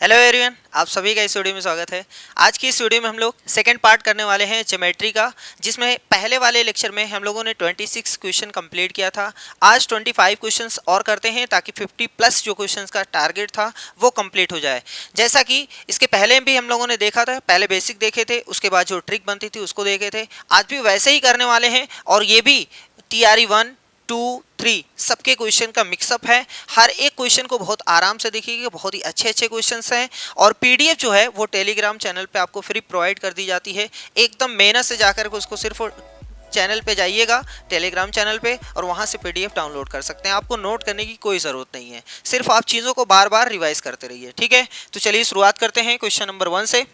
Hello everyone, आप सभी का इस वीडियो में स्वागत है। आज की इस वीडियो में हम लोग सेकंड पार्ट करने वाले हैं ज्योमेट्री का, जिसमें पहले वाले लेक्चर में हम लोगों ने 26 क्वेश्चन कंप्लीट किया था। आज 25 क्वेश्चंस और करते हैं ताकि 50 प्लस जो क्वेश्चंस का टारगेट था वो कंप्लीट हो जाए। जैसा कि इसके पहले भी हम लोगों ने देखा था, पहले बेसिक देखे थे, उसके बाद जो ट्रिक बनती थी उसको देखे थे। आज भी वैसे ही करने वाले हैं और ये भी TRE 1, 2, 3 सबके क्वेश्चन का मिक्सअप है। हर एक क्वेश्चन को बहुत आराम से देखिएगा, बहुत ही अच्छे अच्छे क्वेश्चंस हैं और PDF जो है वो टेलीग्राम चैनल पे आपको फ्री प्रोवाइड कर दी जाती है। एकदम मेहनत से जाकर के उसको सिर्फ चैनल पे जाइएगा, टेलीग्राम चैनल पे, और वहाँ से PDF डाउनलोड कर सकते हैं। आपको नोट करने की कोई ज़रूरत नहीं है, सिर्फ आप चीज़ों को बार बार रिवाइज करते रहिए। ठीक है, तो चलिए शुरुआत करते हैं क्वेश्चन नंबर 1 से।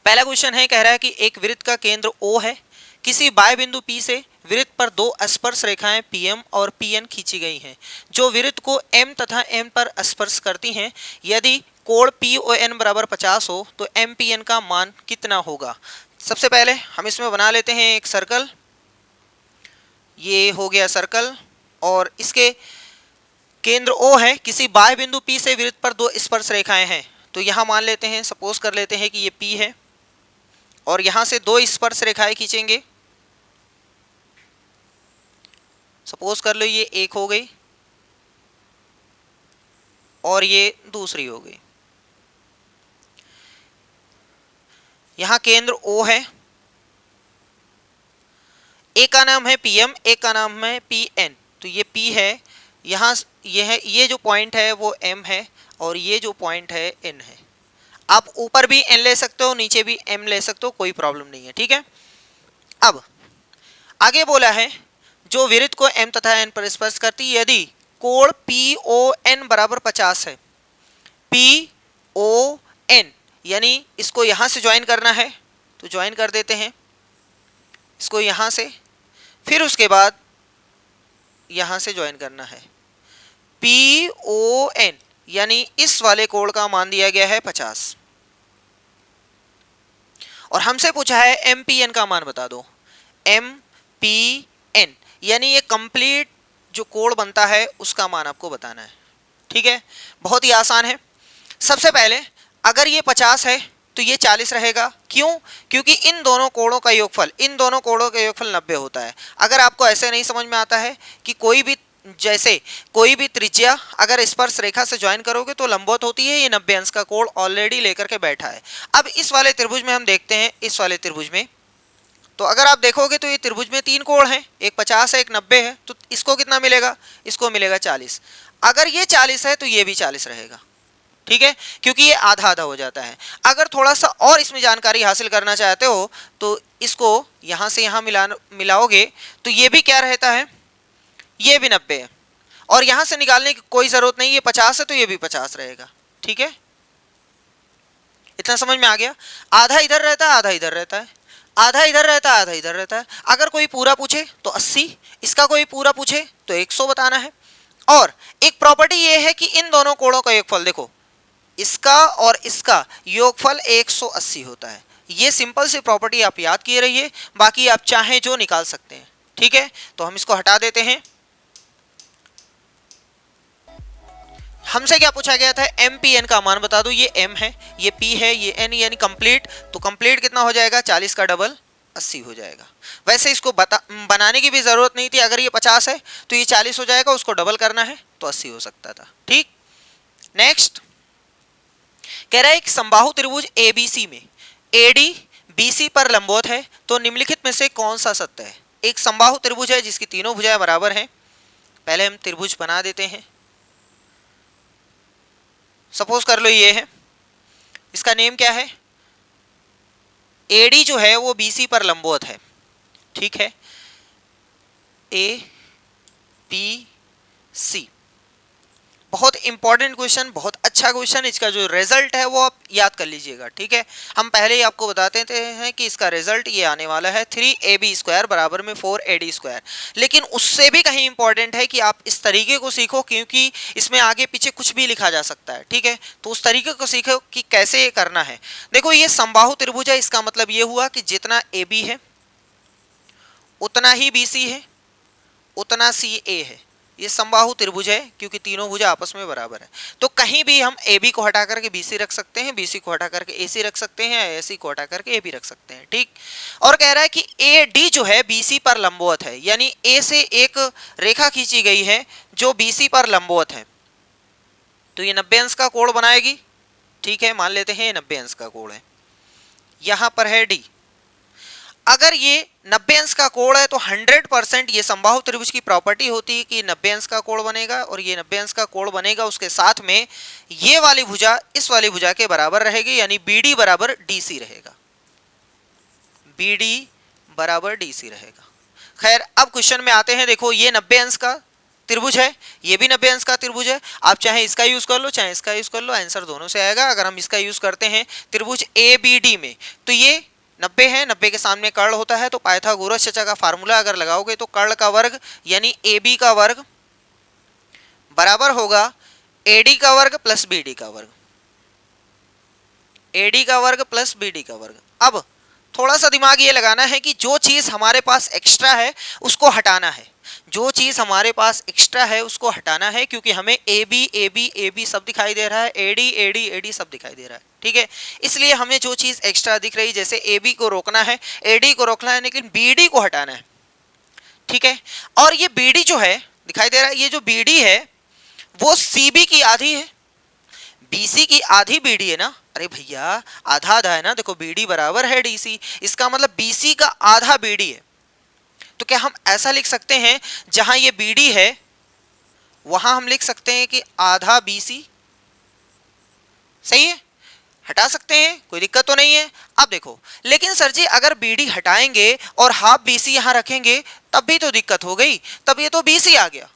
पहला क्वेश्चन है, कह रहा है कि एक वृत्त का केंद्र O है, किसी बाह्य बिंदु P से वृत्त पर दो स्पर्श रेखाएं PM और PN खींची गई हैं, जो वृत्त को M तथा N पर स्पर्श करती हैं। यदि कोण PON बराबर 50 हो तो MPN का मान कितना होगा। सबसे पहले हम इसमें बना लेते हैं एक सर्कल। ये हो गया सर्कल और इसके केंद्र O है, किसी बाह्य बिंदु P से वृत्त पर दो स्पर्श रेखाएं हैं। तो यहाँ मान लेते हैं, सपोज कर लेते हैं कि ये P है और यहाँ से दो स्पर्श रेखाएं खींचेंगे। सपोज कर लो ये एक हो गई और ये दूसरी हो गई। यहां केंद्र O है, एक का नाम है PM, एक का नाम है PN। तो ये P है, यहाँ ये है, ये जो पॉइंट है वो M है और ये जो पॉइंट है N है। आप ऊपर भी N ले सकते हो, नीचे भी M ले सकते हो, कोई प्रॉब्लम नहीं है। ठीक है, अब आगे बोला है जो वृत्त को M तथा N पर स्पर्श करती है, यदि कोण PON बराबर 50 है। PON यानी इसको यहां से ज्वाइन करना है, तो ज्वाइन कर देते हैं इसको यहां से, फिर उसके बाद यहां से ज्वाइन करना है। PON यानी इस वाले कोण का मान दिया गया है 50 और हमसे पूछा है MPN का मान बता दो। MPN यानी ये कंप्लीट जो कोण बनता है उसका मान आपको बताना है। ठीक है, बहुत ही आसान है। सबसे पहले अगर ये 50 है तो ये 40 रहेगा। क्यों? क्योंकि इन दोनों कोणों का योगफल 90 होता है। अगर आपको ऐसे नहीं समझ में आता है कि कोई भी त्रिज्या अगर स्पर्श रेखा से ज्वाइन करोगे तो लंबवत होती है, ये 90 अंश का कोण ऑलरेडी लेकर के बैठा है। अब इस वाले त्रिभुज में हम देखते हैं, इस वाले त्रिभुज में तो अगर आप देखोगे तो ये त्रिभुज में 3 कोण हैं, एक 50 है एक 90 है, तो इसको कितना मिलेगा? इसको मिलेगा 40। अगर ये 40 है तो ये भी 40 रहेगा। ठीक है, क्योंकि ये आधा आधा हो जाता है। अगर थोड़ा सा और इसमें जानकारी हासिल करना चाहते हो तो इसको यहां से यहां मिलाओगे तो ये भी क्या रहता है, ये भी 90 है और यहां से निकालने की कोई जरूरत नहीं, ये 50 है तो ये भी 50 रहेगा। ठीक है, इतना समझ में आ गया। आधा इधर रहता है, आधा इधर रहता है, आधा इधर रहता है, आधा इधर रहता है। अगर कोई पूरा पूछे तो 80, इसका कोई पूरा पूछे तो 100 बताना है। और एक प्रॉपर्टी ये है कि इन दोनों कोणों का योगफल देखो, इसका और इसका योगफल 180 होता है। ये सिंपल सी प्रॉपर्टी आप याद किए रहिए, बाकी आप चाहें जो निकाल सकते हैं। ठीक है, तो हम इसको हटा देते हैं। हमसे क्या पूछा गया था? MPN का मान बता दो। ये M है, ये P है, ये N यानी कंप्लीट। तो कंप्लीट कितना हो जाएगा? 40 का डबल 80 हो जाएगा। वैसे इसको बनाने की भी जरूरत नहीं थी, अगर ये 50 है तो ये 40 हो जाएगा, उसको डबल करना है तो 80 हो सकता था। ठीक, नेक्स्ट कह रहा है एक समबाहु त्रिभुज ABC में AD BC पर लंबवत है, तो निम्नलिखित में से कौन सा सत्य है? एक समबाहु त्रिभुज है जिसकी तीनों भुजाएं बराबर हैं। पहले हम त्रिभुज बना देते हैं। सपोज कर लो ये है, इसका नेम क्या है? AD जो है वो BC पर लंबवत है। ठीक है, ABC बहुत इंपॉर्टेंट क्वेश्चन, बहुत अच्छा क्वेश्चन। इसका जो रिजल्ट है वो आप याद कर लीजिएगा। ठीक है, हम पहले ही आपको बताते हैं कि इसका रिजल्ट ये आने वाला है 3AB² बराबर में 4AD²। लेकिन उससे भी कहीं इंपॉर्टेंट है कि आप इस तरीके को सीखो, क्योंकि इसमें आगे पीछे कुछ भी लिखा जा सकता है। ठीक है, तो उस तरीके को सीखो कि कैसे ये करना है। देखो ये समबाहु त्रिभुज है, इसका मतलब ये हुआ कि जितना AB है उतना ही BC है, उतना CA है। ये समबाहु त्रिभुज है क्योंकि तीनों भुजा आपस में बराबर है। तो कहीं भी हम ए बी को हटा करके बी सी रख सकते हैं, बी सी को हटा करके ए सी रख सकते हैं, ए सी को हटा करके ए बी रख सकते हैं। ठीक, और कह रहा है कि ए डी जो है बी सी पर लंबवत है, यानी ए से एक रेखा खींची गई है जो बी सी पर लंबवत है, तो ये 90 अंश का कोण बनाएगी। ठीक है, मान लेते हैं 90 अंश का कोण है, यहां पर है डी। अगर ये 90 अंश का कोण है तो 100% ये समबाहु त्रिभुज की प्रॉपर्टी होती है कि 90 अंश का कोण बनेगा, और ये 90 अंश का कोण बनेगा उसके साथ में ये वाली भुजा इस वाली भुजा के बराबर रहेगी, यानी BD बराबर DC रहेगा, BD बराबर DC रहेगा। खैर, अब क्वेश्चन में आते हैं। देखो, ये 90 अंश का त्रिभुज है, ये भी 90 अंश का त्रिभुज है। आप चाहे इसका यूज कर लो चाहे इसका यूज कर लो, आंसर दोनों से आएगा। अगर हम इसका यूज करते हैं त्रिभुज ABD में, तो ये 90 है, 90 के सामने कर्ण होता है, तो पाइथागोरस चचा का फार्मूला अगर लगाओगे तो कर्ण का वर्ग यानी AB का वर्ग बराबर होगा AD का वर्ग प्लस BD का वर्ग, AD का वर्ग प्लस BD का वर्ग। अब थोड़ा सा दिमाग ये लगाना है कि जो चीज हमारे पास एक्स्ट्रा है उसको हटाना है, जो चीज हमारे पास एक्स्ट्रा है उसको हटाना है, क्योंकि हमें AB AB AB सब दिखाई दे रहा है, AD AD AD सब दिखाई दे रहा है। ठीक है, इसलिए हमें जो चीज एक्स्ट्रा दिख रही, जैसे AB को रोकना है, AD को रोकना है, लेकिन BD को हटाना है। ठीक है, और ये BD जो है दिखाई दे रहा है, ये जो BD है वो CB की आधी है, BC की आधी BD है ना। अरे भैया, आधा आधा है ना, देखो BD बराबर है DC, इसका मतलब BC का आधा BD है। तो क्या हम ऐसा लिख सकते हैं, जहां ये BD है वहां हम लिख सकते हैं कि आधा BC, सही है, हटा सकते हैं, कोई दिक्कत तो नहीं है। अब देखो, लेकिन सर जी अगर BD हटाएंगे और हाफ BC यहां रखेंगे तब भी तो दिक्कत हो गई, तब ये तो BC आ गया,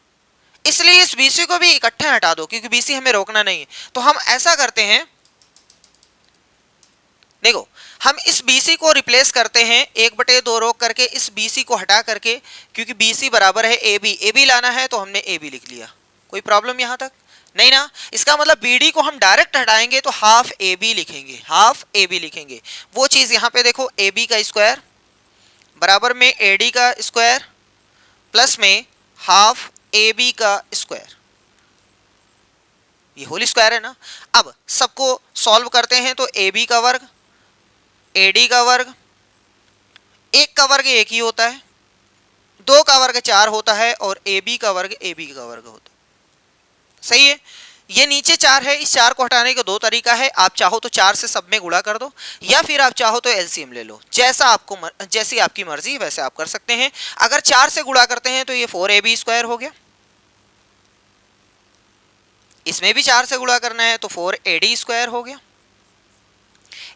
इसलिए इस BC को भी इकट्ठा हटा दो, क्योंकि BC हमें रोकना नहीं है। तो हम ऐसा करते हैं, देखो हम इस BC को रिप्लेस करते हैं 1/2 रोक करके, इस BC को हटा करके, क्योंकि BC बराबर है AB, AB लाना है तो हमने AB लिख लिया। कोई प्रॉब्लम यहां तक नहीं ना। इसका मतलब BD को हम डायरेक्ट हटाएंगे तो हाफ AB लिखेंगे, हाफ AB लिखेंगे। वो चीज यहां पे देखो, AB का स्क्वायर बराबर में AD का स्क्वायर प्लस में हाफ AB का स्क्वायर, ये होल स्क्वायर है ना। अब सबको सॉल्व करते हैं तो AB का वर्ग AD का वर्ग, एक का वर्ग एक ही होता है, दो का वर्ग 4 होता है, और AB का वर्ग AB का वर्ग होता है। सही है, ये नीचे 4 है, इस 4 को हटाने का 2 तरीका है। आप चाहो तो 4 से सब में गुणा कर दो, या फिर आप चाहो तो LCM ले लो, जैसी आपकी मर्जी वैसे आप कर सकते हैं। अगर 4 से गुणा करते हैं तो ये 4AB स्क्वायर हो गया, इसमें भी 4 से गुणा करना है तो 4AD स्क्वायर हो गया,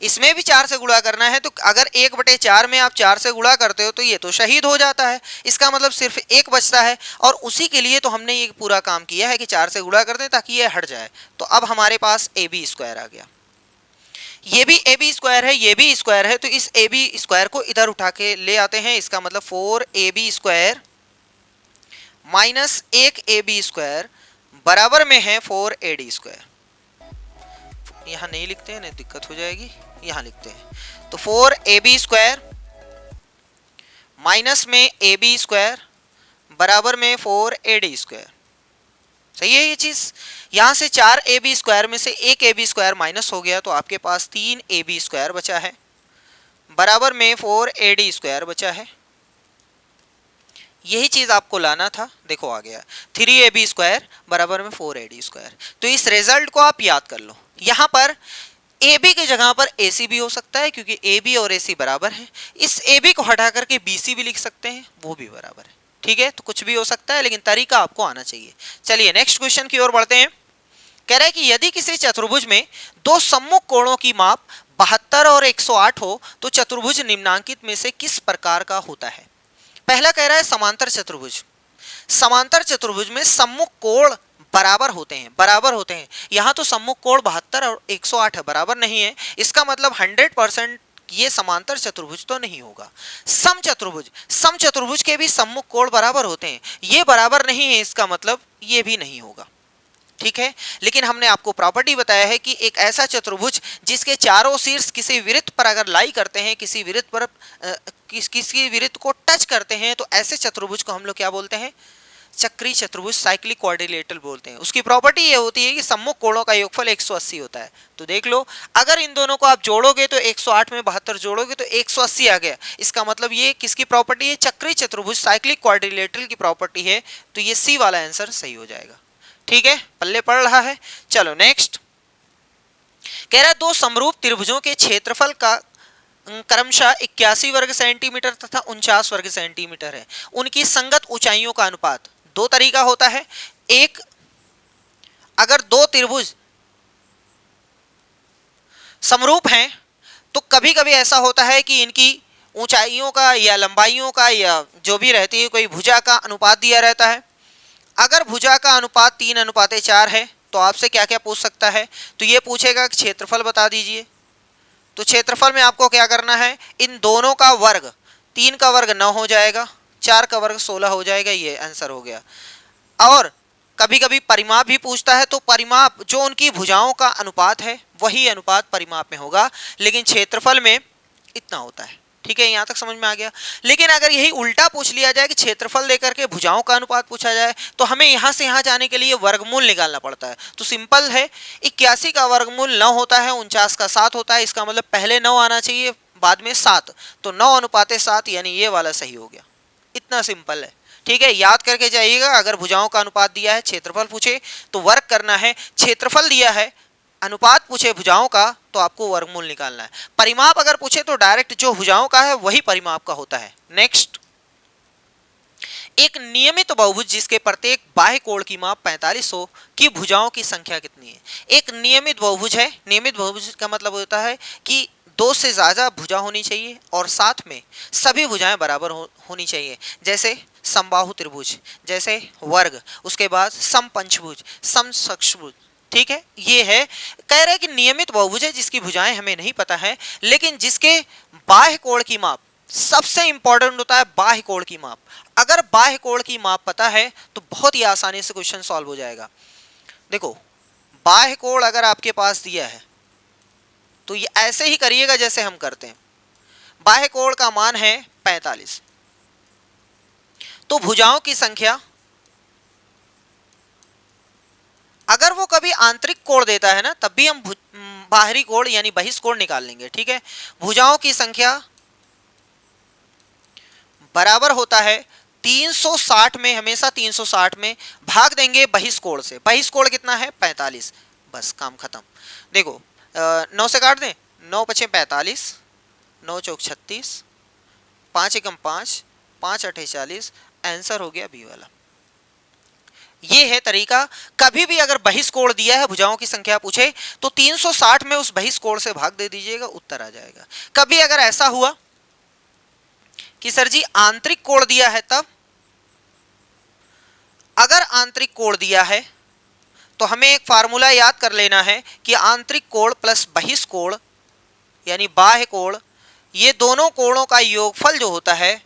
इसमें भी 4 से गुणा करना है तो अगर 1/4 में आप 4 से गुणा करते हो तो ये तो शहीद हो जाता है, इसका मतलब सिर्फ एक बचता है, और उसी के लिए तो हमने ये पूरा काम किया है कि 4 से गुणा कर दें ताकि ये हट जाए। तो अब हमारे पास AB स्क्वायर आ गया, ये भी AB स्क्वायर है, ये भी स्क्वायर है, तो इस AB स्क्वायर को इधर उठा के ले आते हैं। इसका मतलब 4AB square minus 1AB square बराबर में है 4AD स्क्वायर। यहाँ नहीं लिखते हैं, नहीं दिक्कत हो जाएगी, यहाँ लिखते हैं। तो 4AB स्क्वायर माइनस में AB स्क्वायर बराबर में 4AD स्क्वायर। सही है ये चीज। यहां से 4AB स्क्वायर में से 1AB स्क्वायर माइनस हो गया, तो आपके पास 3AB स्क्वायर बचा है बराबर में 4AD स्क्वायर बचा है। यही चीज आपको लाना था, देखो आ गया 3AB स्क्वायर बराबर में 4AD स्क्वायर। तो इस रिजल्ट को आप याद कर लो। यहां पर AB की जगह पर AC भी हो सकता है, क्योंकि AB और AC बराबर है। इस AB को हटा करके BC भी लिख सकते हैं, वो भी बराबर है। ठीक है, तो कुछ भी हो सकता है, लेकिन तरीका आपको आना चाहिए। चलिए नेक्स्ट क्वेश्चन की ओर बढ़ते हैं। कह रहा है कि यदि किसी चतुर्भुज में दो सम्मुख कोणों की माप 72 और 108 हो तो चतुर्भुज निम्नांकित में से किस प्रकार का होता है। पहला कह रहा है समांतर चतुर्भुज। समांतर चतुर्भुज में सम्मुख कोण बराबर होते हैं, बराबर होते हैं। यहां तो सम्मुख कोण 72 और 108 है, बराबर नहीं है। इसका मतलब 100% ये समांतर चतुर्भुज तो नहीं होगा। समचतुर्भुज, समचतुर्भुज के भी सम्मुख कोण बराबर होते हैं, ये बराबर नहीं है, इसका मतलब ये भी नहीं होगा। ठीक है, लेकिन हमने आपको प्रॉपर्टी बताया है कि एक ऐसा चतुर्भुज जिसके चारों शीर्ष किसी वृत्त पर अगर लाई करते हैं, किसी वृत्त पर किसी वृत्त को टच करते हैं, तो ऐसे चतुर्भुज को हम लोग क्या बोलते हैं, चक्री चतुर्भुज साइक्लिक क्वाड्रिलेटरल बोलते हैं। उसकी प्रॉपर्टी ये होती है कि सम्मुख कोणों का योगफल 180 होता है। तो देख लो, अगर इन दोनों को आप जोड़ोगे तो 108 में 72 जोड़ोगे तो 180 आ गया। इसका मतलब ये किसकी प्रॉपर्टी है? चक्री चतुर्भुज साइक्लिक क्वाड्रिलेटरल की प्रॉपर्टी है। तो ये सी वाला आंसर सही हो जाएगा। ठीक है, पल्ले पड़ रहा है। चलो नेक्स्ट कह रहा है दो समरूप त्रिभुजों के क्षेत्रफल का क्रमशः 81 वर्ग सेंटीमीटर तथा 49 वर्ग सेंटीमीटर है। उनकी संगत ऊंचाइयों का अनुपात। दो तरीका होता है। एक, अगर दो त्रिभुज समरूप हैं तो कभी कभी ऐसा होता है कि इनकी ऊंचाइयों का या लंबाइयों का या जो भी रहती है कोई भुजा का अनुपात दिया रहता है। अगर भुजा का अनुपात 3:4 है तो आपसे क्या क्या पूछ सकता है? तो ये पूछेगा कि क्षेत्रफल बता दीजिए। तो क्षेत्रफल में आपको क्या करना है? इन दोनों का वर्ग, 3 का वर्ग 9 हो जाएगा, 4 का वर्ग 16 हो जाएगा। ये आंसर हो गया। और कभी कभी परिमाप भी पूछता है, तो परिमाप जो उनकी भुजाओं का अनुपात है वही अनुपात परिमाप में होगा, लेकिन क्षेत्रफल में इतना होता है। ठीक है, यहाँ तक समझ में आ गया। लेकिन अगर यही उल्टा पूछ लिया जाए कि क्षेत्रफल देकर के भुजाओं का अनुपात पूछा जाए तो हमें यहाँ से यहाँ जाने के लिए वर्गमूल निकालना पड़ता है। तो सिंपल है, 81 का वर्गमूल 9 होता है, 49 का 7 होता है। इसका मतलब पहले 9 आना चाहिए, बाद में 7। तो 9:7 यानी ये वाला सही हो गया। इतना सिंपल है। ठीक है, याद करके जाइएगा। अगर भुजाओं का अनुपात दिया है, क्षेत्रफल पूछे तो वर्ग करना है। क्षेत्रफल दिया है, अनुपात पूछे भुजाओं का तो आपको वर्गमूल निकालना है। परिमाप अगर पूछे तो डायरेक्ट जो भुजाओं का है वही परिमाप का होता है। नेक्स्ट, एक नियमित बहुभुज जिसके प्रत्येक बाह्य कोण की माप 45 हो की भुजाओं की संख्या कितनी है? एक नियमित बहुभुज है। नियमित बहुभुज का मतलब होता है कि 2 से ज़्यादा भुजा होनी चाहिए और साथ में सभी भुजाएं बराबर होनी चाहिए। जैसे समबाहु त्रिभुज, जैसे वर्ग, उसके बाद समपंचभुज, समषट्भुज। ठीक है, ये है। कह रहे हैं कि नियमित बहुभुज है जिसकी भुजाएं हमें नहीं पता है, लेकिन जिसके बाह्य कोण की माप, सबसे इंपॉर्टेंट होता है बाह्य कोण की माप। अगर बाह्य कोण की माप पता है तो बहुत ही आसानी से क्वेश्चन सॉल्व हो जाएगा। देखो, बाह्य कोण अगर आपके पास दिया है तो ये ऐसे ही करिएगा जैसे हम करते हैं। बाह्य कोण का मान है 45, तो भुजाओं की संख्या, अगर वो कभी आंतरिक कोण देता है ना तब भी हम बाहरी कोण यानी बहिष्कोण निकाल लेंगे। ठीक है, भुजाओं की संख्या बराबर होता है 360 में, हमेशा 360 में भाग देंगे बहिष्कोण से। बहिष्कोण कितना है? 45। बस काम खत्म। देखो 9 से काट दें, 9 × 5 = 45, 9 × 4 = 36, 5 × 5 = 5 × 8 = 40। आंसर हो गया बी वाला। ये है तरीका। कभी भी अगर बहिष्कोण दिया है, भुजाओं की संख्या पूछे तो 360 में उस बहिष्कोण से भाग दे दीजिएगा, उत्तर आ जाएगा। कभी अगर ऐसा हुआ कि सर जी आंतरिक कोण दिया है, तब अगर आंतरिक कोण दिया है तो हमें एक फार्मूला याद कर लेना है कि आंतरिक कोण प्लस बहिष्कोण यानी बाह्य कोण, ये दोनों कोणों का योगफल जो होता है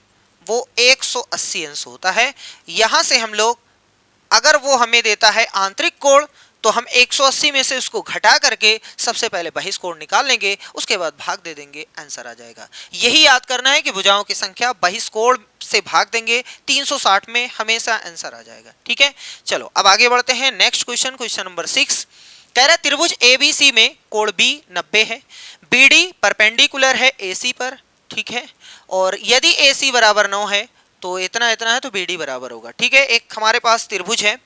वो 180 अंश होता है। यहां से हम लोग, अगर वो हमें देता है आंतरिक कोण तो हम 180 में से उसको घटा करके सबसे पहले बहिष्कोण निकाल लेंगे, उसके बाद भाग दे देंगे, आंसर आ जाएगा। यही याद करना है कि भुजाओं की संख्या बहिष्कोण से भाग देंगे 360 में, हमेशा आंसर आ जाएगा। ठीक है, चलो अब आगे बढ़ते हैं। नेक्स्ट क्वेश्चन, क्वेश्चन नंबर 6 कह रहा है त्रिभुज ABC में कोण B 90 है, BD परपेंडिकुलर है AC पर। ठीक है, और यदि AC बराबर 9 है तो इतना इतना है तो BD बराबर होगा। ठीक है, एक हमारे पास त्रिभुज है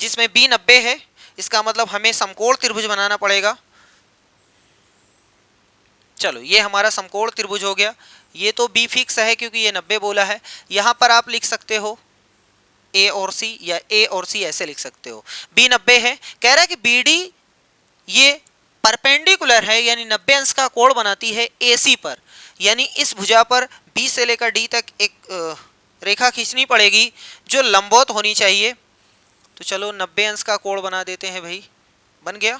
जिसमें B 90 है, इसका मतलब हमें समकोण त्रिभुज बनाना पड़ेगा। चलो ये हमारा समकोण त्रिभुज हो गया। ये तो B फिक्स है क्योंकि ये 90 बोला है। यहां पर आप लिख सकते हो A और C या A और C ऐसे लिख सकते हो। B 90 है, कह रहा है कि BD ये परपेंडिकुलर है यानी 90 अंश का कोण बनाती है AC पर, यानी इस भुजा पर B से लेकर D तक एक रेखा खींचनी पड़ेगी जो लंबवत होनी चाहिए। तो चलो 90 अंश का कोण बना देते हैं भाई, बन गया।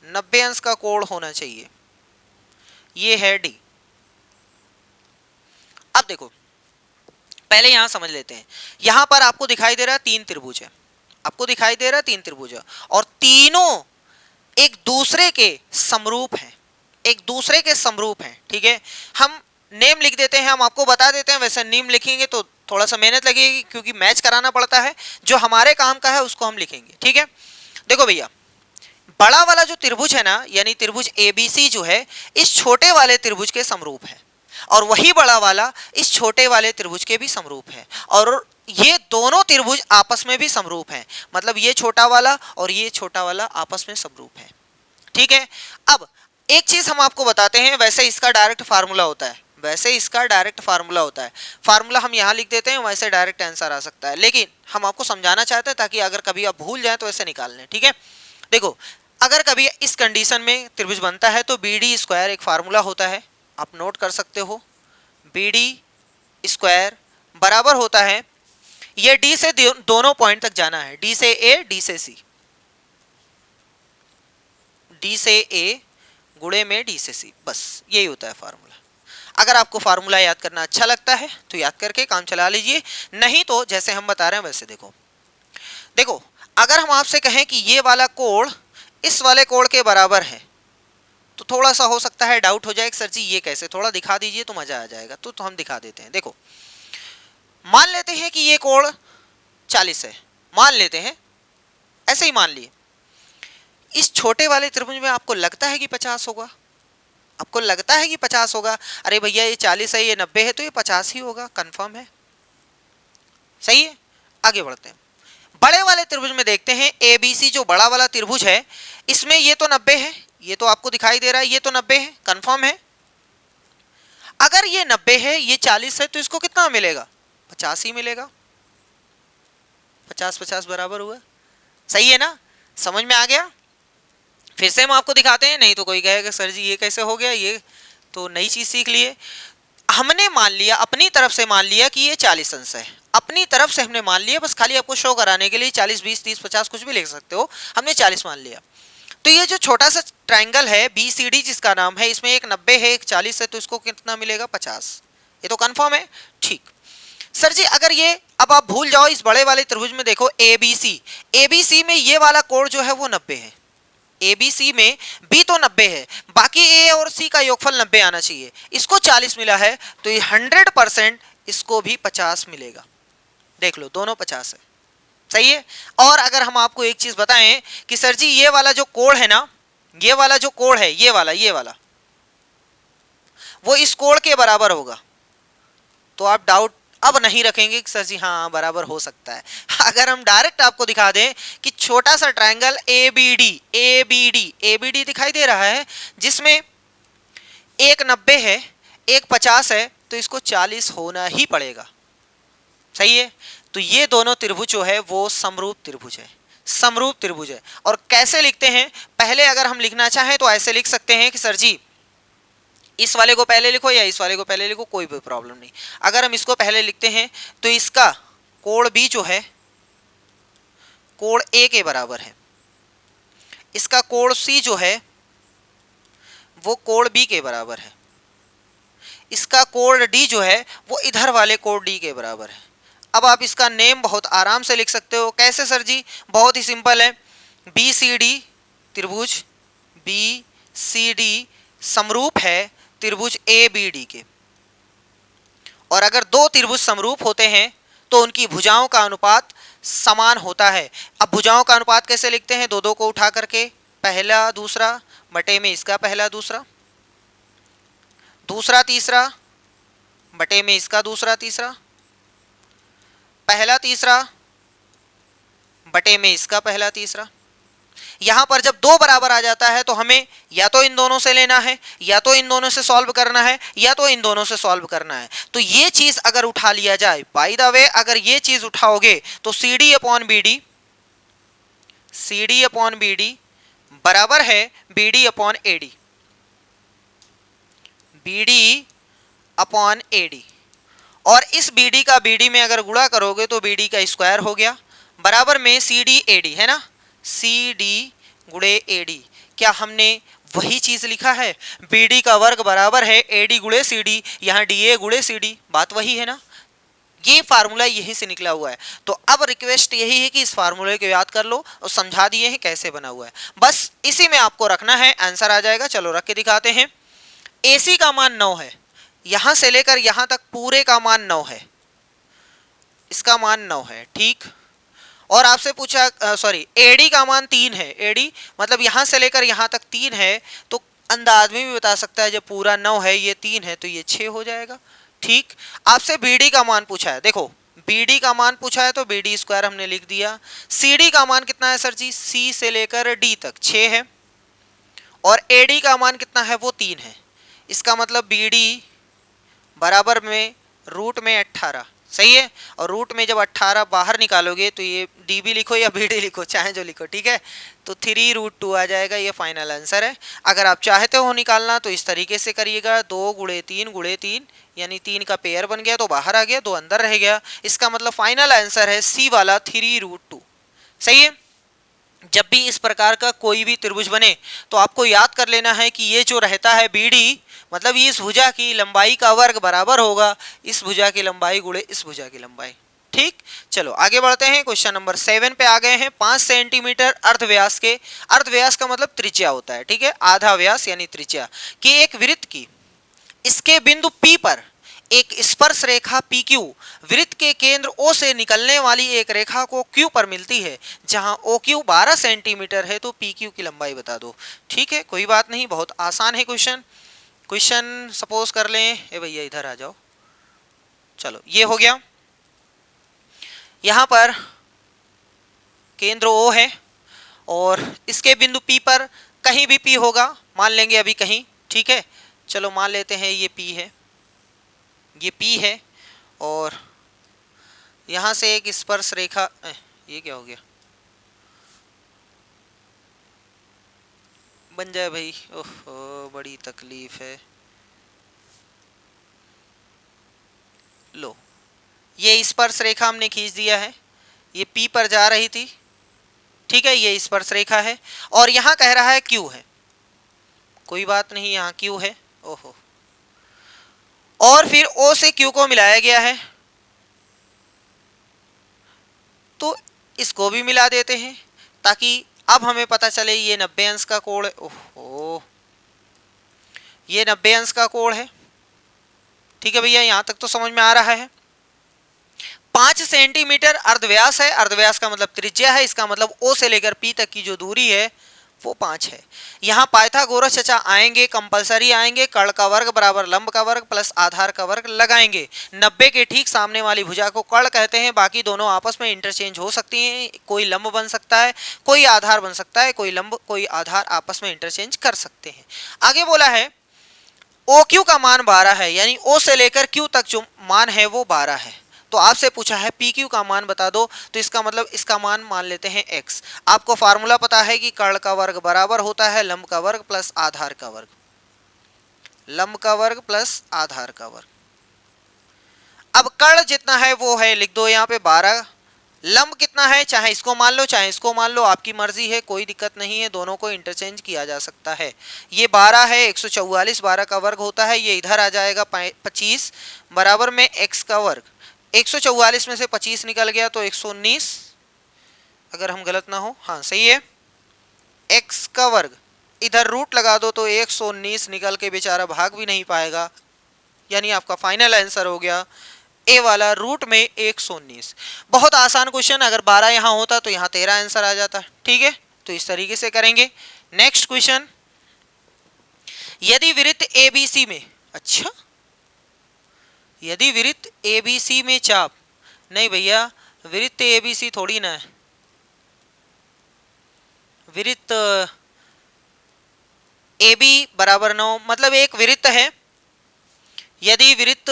90 अंश का कोण होना चाहिए, ये है D। अब देखो पहले यहां समझ लेते हैं। यहां पर आपको दिखाई दे रहा है 3 त्रिभुज है, आपको दिखाई दे रहा है 3 त्रिभुज है और तीनों एक दूसरे के समरूप हैं, एक दूसरे के समरूप हैं। ठीक है, हम नेम लिख देते हैं, हम आपको बता देते हैं, वैसे नेम लिखेंगे तो थोड़ा सा मेहनत लगेगी क्योंकि मैच कराना पड़ता है, जो हमारे काम का है उसको हम लिखेंगे, ठीक है। देखो भैया, बड़ा वाला जो त्रिभुज है ना, यानी त्रिभुज एबीसी जो है, इस छोटे वाले त्रिभुज के समरूप है, और वही बड़ा वाला इस छोटे वाले त्रिभुज के भी समरूप है, और ये दोनों त्रिभुज आपस में भी समरूप हैं, मतलब ये छोटा वाला और ये छोटा वाला आपस में समरूप है, ठीक है। अब एक चीज हम आपको बताते हैं, वैसे इसका डायरेक्ट फार्मूला होता है, फार्मूला हम यहाँ लिख देते हैं, वैसे डायरेक्ट आंसर आ सकता है, लेकिन हम आपको समझाना चाहते हैं ताकि अगर कभी आप भूल जाए तो ऐसे निकाल लें, ठीक है। देखो, अगर कभी इस कंडीशन में त्रिभुज बनता है तो बी डी स्क्वायर एक फार्मूला होता है, आप नोट कर सकते हो, बी डी स्क्वायर बराबर होता है, ये डी से दोनों पॉइंट तक जाना है, डी से ए डी से सी, डी से ए गुणे में डी से सी, बस यही होता है फार्मूला। अगर आपको फार्मूला याद करना अच्छा लगता है तो याद करके काम चला लीजिए, नहीं तो जैसे हम बता रहे हैं वैसे देखो अगर हम आपसे कहें कि ये वाला कोण इस वाले कोण के बराबर है तो थोड़ा सा हो सकता है डाउट हो जाए सर जी ये कैसे, थोड़ा दिखा दीजिए तो मजा आ जाएगा, तो हम दिखा देते हैं। देखो, मान लेते हैं कि ये कोण 40 है, मान लेते हैं, ऐसे ही मान लिए, इस छोटे वाले त्रिभुज में आपको लगता है कि 50 होगा, आपको लगता है कि 50 होगा, अरे भैया ये 40 है, ये 90 है, तो ये 50 ही होगा, कंफर्म है, सही है। आगे बढ़ते हैं, बड़े वाले त्रिभुज में देखते हैं, एबीसी जो बड़ा वाला त्रिभुज है, इसमें ये तो 90 है, ये तो आपको दिखाई दे रहा है, ये तो 90 है, कंफर्म है। अगर ये 90 है, ये 40 है, तो इसको कितना मिलेगा, 50 ही मिलेगा, 50-50 बराबर हुआ, सही है ना, समझ में आ गया। फिर से हम आपको दिखाते हैं, नहीं तो कोई कहेगा सर जी ये कैसे हो गया, ये तो नई चीज सीख लिए। हमने मान लिया, अपनी तरफ से मान लिया कि ये 40 अंश है, अपनी तरफ से हमने मान लिया, बस खाली आपको शो कराने के लिए, 40 20 30 50 कुछ भी लिख सकते हो, हमने 40 मान लिया। तो ये जो छोटा सा ट्राइंगल है बी सी डी जिसका नाम है, इसमें एक 90 है एक 40 है, तो इसको कितना मिलेगा, 50, ये तो कंफर्म है, ठीक। सर जी अगर ये, अब आप भूल जाओ, इस बड़े वाले त्रिभुज में देखो एबीसी में ये वाला कोण जो है वो 90 है, एबीसी में बी तो 90 है, बाकी ए और सी का योगफल 90 आना चाहिए, इसको 40 मिला है, तो ये 100% इसको भी 50 मिलेगा, देख लो दोनों 50 है, सही है। और अगर हम आपको एक चीज बताएं कि सर जी ये वाला जो कोण है ना, ये वाला जो कोण है, ये वाला वो इस कोण के बराबर होगा, तो आप डाउट अब नहीं रखेंगे कि सर जी हाँ बराबर हो सकता है। अगर हम डायरेक्ट आपको दिखा दें कि छोटा सा ट्रायंगल एबीडी दिखाई दे रहा है, जिसमें एक 90 है एक 50 है, तो इसको 40 होना ही पड़ेगा, सही है। तो ये दोनों त्रिभुज जो है वो समरूप त्रिभुज है, और कैसे लिखते हैं, पहले अगर हम लिखना चाहें तो ऐसे लिख सकते हैं कि सर जी इस वाले को पहले लिखो या इस वाले को पहले लिखो, कोई भी प्रॉब्लम नहीं। अगर हम इसको पहले लिखते हैं तो इसका कोण बी जो है कोण ए के बराबर है, इसका कोण सी जो है वो कोण बी के बराबर है, इसका कोण डी जो है वो इधर वाले कोण डी के बराबर है। अब आप इसका नेम बहुत आराम से लिख सकते हो, कैसे सर जी, बहुत ही सिंपल है, बी सी डी त्रिभुज बी सी डी समरूप है त्रिभुज ए बी डी के, और अगर दो त्रिभुज समरूप होते हैं तो उनकी भुजाओं का अनुपात समान होता है। अब भुजाओं का अनुपात कैसे लिखते हैं, दो को उठा करके पहला दूसरा बटे में इसका पहला दूसरा, दूसरा तीसरा बटे में इसका दूसरा तीसरा, पहला तीसरा बटे में इसका पहला तीसरा। यहां पर जब दो बराबर आ जाता है तो हमें या तो इन दोनों से लेना है, या तो इन दोनों से सॉल्व करना है, या तो इन दोनों से सॉल्व करना है। तो ये चीज अगर उठा लिया जाए, बाय द वे अगर ये चीज उठाओगे तो C D upon B D बराबर है B D upon A D, B D upon A D, और इस बी डी का बी डी में अगर गुणा करोगे तो बी डी का स्क्वायर हो गया, बराबर में सी डी ए डी है ना, सी डी गुणे ए डी। क्या हमने वही चीज लिखा है, बी डी का वर्ग बराबर है ए डी गुणे सी डी, यहाँ डी ए गुणे सी डी, बात वही है ना, ये फार्मूला यहीं से निकला हुआ है। तो अब रिक्वेस्ट यही है कि इस फार्मूले को याद कर लो, और समझा दिए हैं कैसे बना हुआ है, बस इसी में आपको रखना है, आंसर आ जाएगा। चलो रख के दिखाते हैं। AC का मान 9 है, यहां से लेकर यहां तक पूरे का मान 9 है, इसका मान 9 है, ठीक। और आपसे पूछा सॉरी एडी का मान 3 है, एडी मतलब यहां से लेकर यहां तक 3 है, तो अंदाज में भी बता सकता है जब पूरा 9 है ये 3 है तो ये 6 हो जाएगा, ठीक। आपसे बीडी का मान पूछा है, देखो बीडी का मान पूछा है तो बीडी स्क्वायर हमने लिख दिया। सीडी का मान कितना है सर जी, सी से लेकर डी तक 6 है, और एडी का मान कितना है वो 3 है। इसका मतलब बीडी बराबर में रूट में 18, सही है। और रूट में जब 18 बाहर निकालोगे तो ये डी भी लिखो या बी डी लिखो, चाहे जो लिखो, ठीक है। तो 3√2 आ जाएगा, ये फाइनल आंसर है। अगर आप चाहते हो निकालना तो इस तरीके से करिएगा, 2 गुणे 3 गुणे 3 यानी 3 का पेयर बन गया तो बाहर आ गया, 2 अंदर रह गया। इसका मतलब फाइनल आंसर है सी वाला 3√2, सही है। जब भी इस प्रकार का कोई भी त्रिभुज बने तो आपको याद कर लेना है कि ये जो रहता है बीडी मतलब इस भुजा की लंबाई का वर्ग बराबर होगा इस भुजा की लंबाई गुणे इस भुजा की लंबाई, ठीक। चलो आगे बढ़ते हैं, क्वेश्चन नंबर 7 पे आ गए हैं। 5 सेंटीमीटर अर्धव्यास के, अर्धव्यास का मतलब त्रिज्या होता है, ठीक है, आधा व्यास यानी त्रिज्या की एक वृत्त की, इसके बिंदु P पर एक स्पर्श रेखा PQ वृत्त के केंद्र O से निकलने वाली एक रेखा को Q पर मिलती है, जहां OQ 12 सेंटीमीटर है तो PQ की लंबाई बता दो, ठीक है। कोई बात नहीं, बहुत आसान है क्वेश्चन। क्वेश्चन सपोज कर लें, ए भैया इधर आ जाओ, चलो ये हो गया। यहां पर केंद्र O है और इसके बिंदु P पर कहीं भी P होगा, मान लेंगे अभी कहीं, ठीक है। चलो मान लेते हैं ये P है, ये P है, और यहां से एक स्पर्श रेखा, ये क्या हो गया, बन जाए भाई, ओहो बड़ी तकलीफ है। लो ये स्पर्श रेखा हमने खींच दिया है, ये P पर जा रही थी, ठीक है, ये स्पर्श रेखा है और यहां कह रहा है Q है, कोई बात नहीं यहाँ Q है, ओहो, और फिर O से Q को मिलाया गया है तो इसको भी मिला देते हैं ताकि अब हमें पता चले ये 90 अंश का कोण है, ओहो ये 90 अंश का कोण है, ठीक है भैया, यहां तक तो समझ में आ रहा है। 5 सेंटीमीटर अर्धव्यास है, अर्धव्यास का मतलब त्रिज्या है, इसका मतलब O से लेकर P तक की जो दूरी है वो 5 है। यहाँ पाइथागोरस चचा आएंगे, कंपलसरी आएंगे, कर्ण का वर्ग बराबर लंब का वर्ग प्लस आधार का वर्ग लगाएंगे। 90 के ठीक सामने वाली भुजा को कर्ण कहते हैं, बाकी दोनों आपस में इंटरचेंज हो सकती हैं, कोई लंब बन सकता है, कोई आधार बन सकता है, कोई लंब कोई आधार आपस में इंटरचेंज कर सकते हैं। आगे बोला है OQ का मान 12 है, यानी O से लेकर Q तक जो मान है वो 12 है। तो आपसे पूछा है PQ का मान बता दो, तो इसका मतलब इसका मान लेते हैं x। आपको फार्मूला पता है कि कर्ण का वर्ग बराबर होता है लंब का वर्ग प्लस आधार का वर्ग, लंब का वर्ग प्लस आधार का वर्ग। अब कर्ण जितना है वो है लिख दो यहाँ पे 12, लंब कितना है चाहे इसको मान लो चाहे इसको मान लो, आपकी मर्जी है, कोई दिक्कत नहीं है, दोनों को इंटरचेंज किया जा सकता है। ये 12 है, 144, 12 का वर्ग होता है, ये इधर आ जाएगा 25 बराबर में x का वर्ग, 144 में से 25 निकल गया तो 119, अगर हम गलत ना हो, हाँ सही है, x का वर्ग, इधर रूट लगा दो तो 119 निकल के बेचारा भाग भी नहीं पाएगा, यानी आपका फाइनल आंसर हो गया ए वाला रूट में 119। बहुत आसान क्वेश्चन, अगर 12 यहाँ होता तो यहाँ 13 आंसर आ जाता, ठीक है। तो इस तरीके से करेंगे। नेक्स्ट क्वेश्चन, यदि वृत्त ABC में, अच्छा यदि वृत्त ABC में चाप, नहीं भैया वृत्त ABC थोड़ी ना है, वृत्त AB बराबर 9, मतलब एक वृत्त है, यदि वृत्त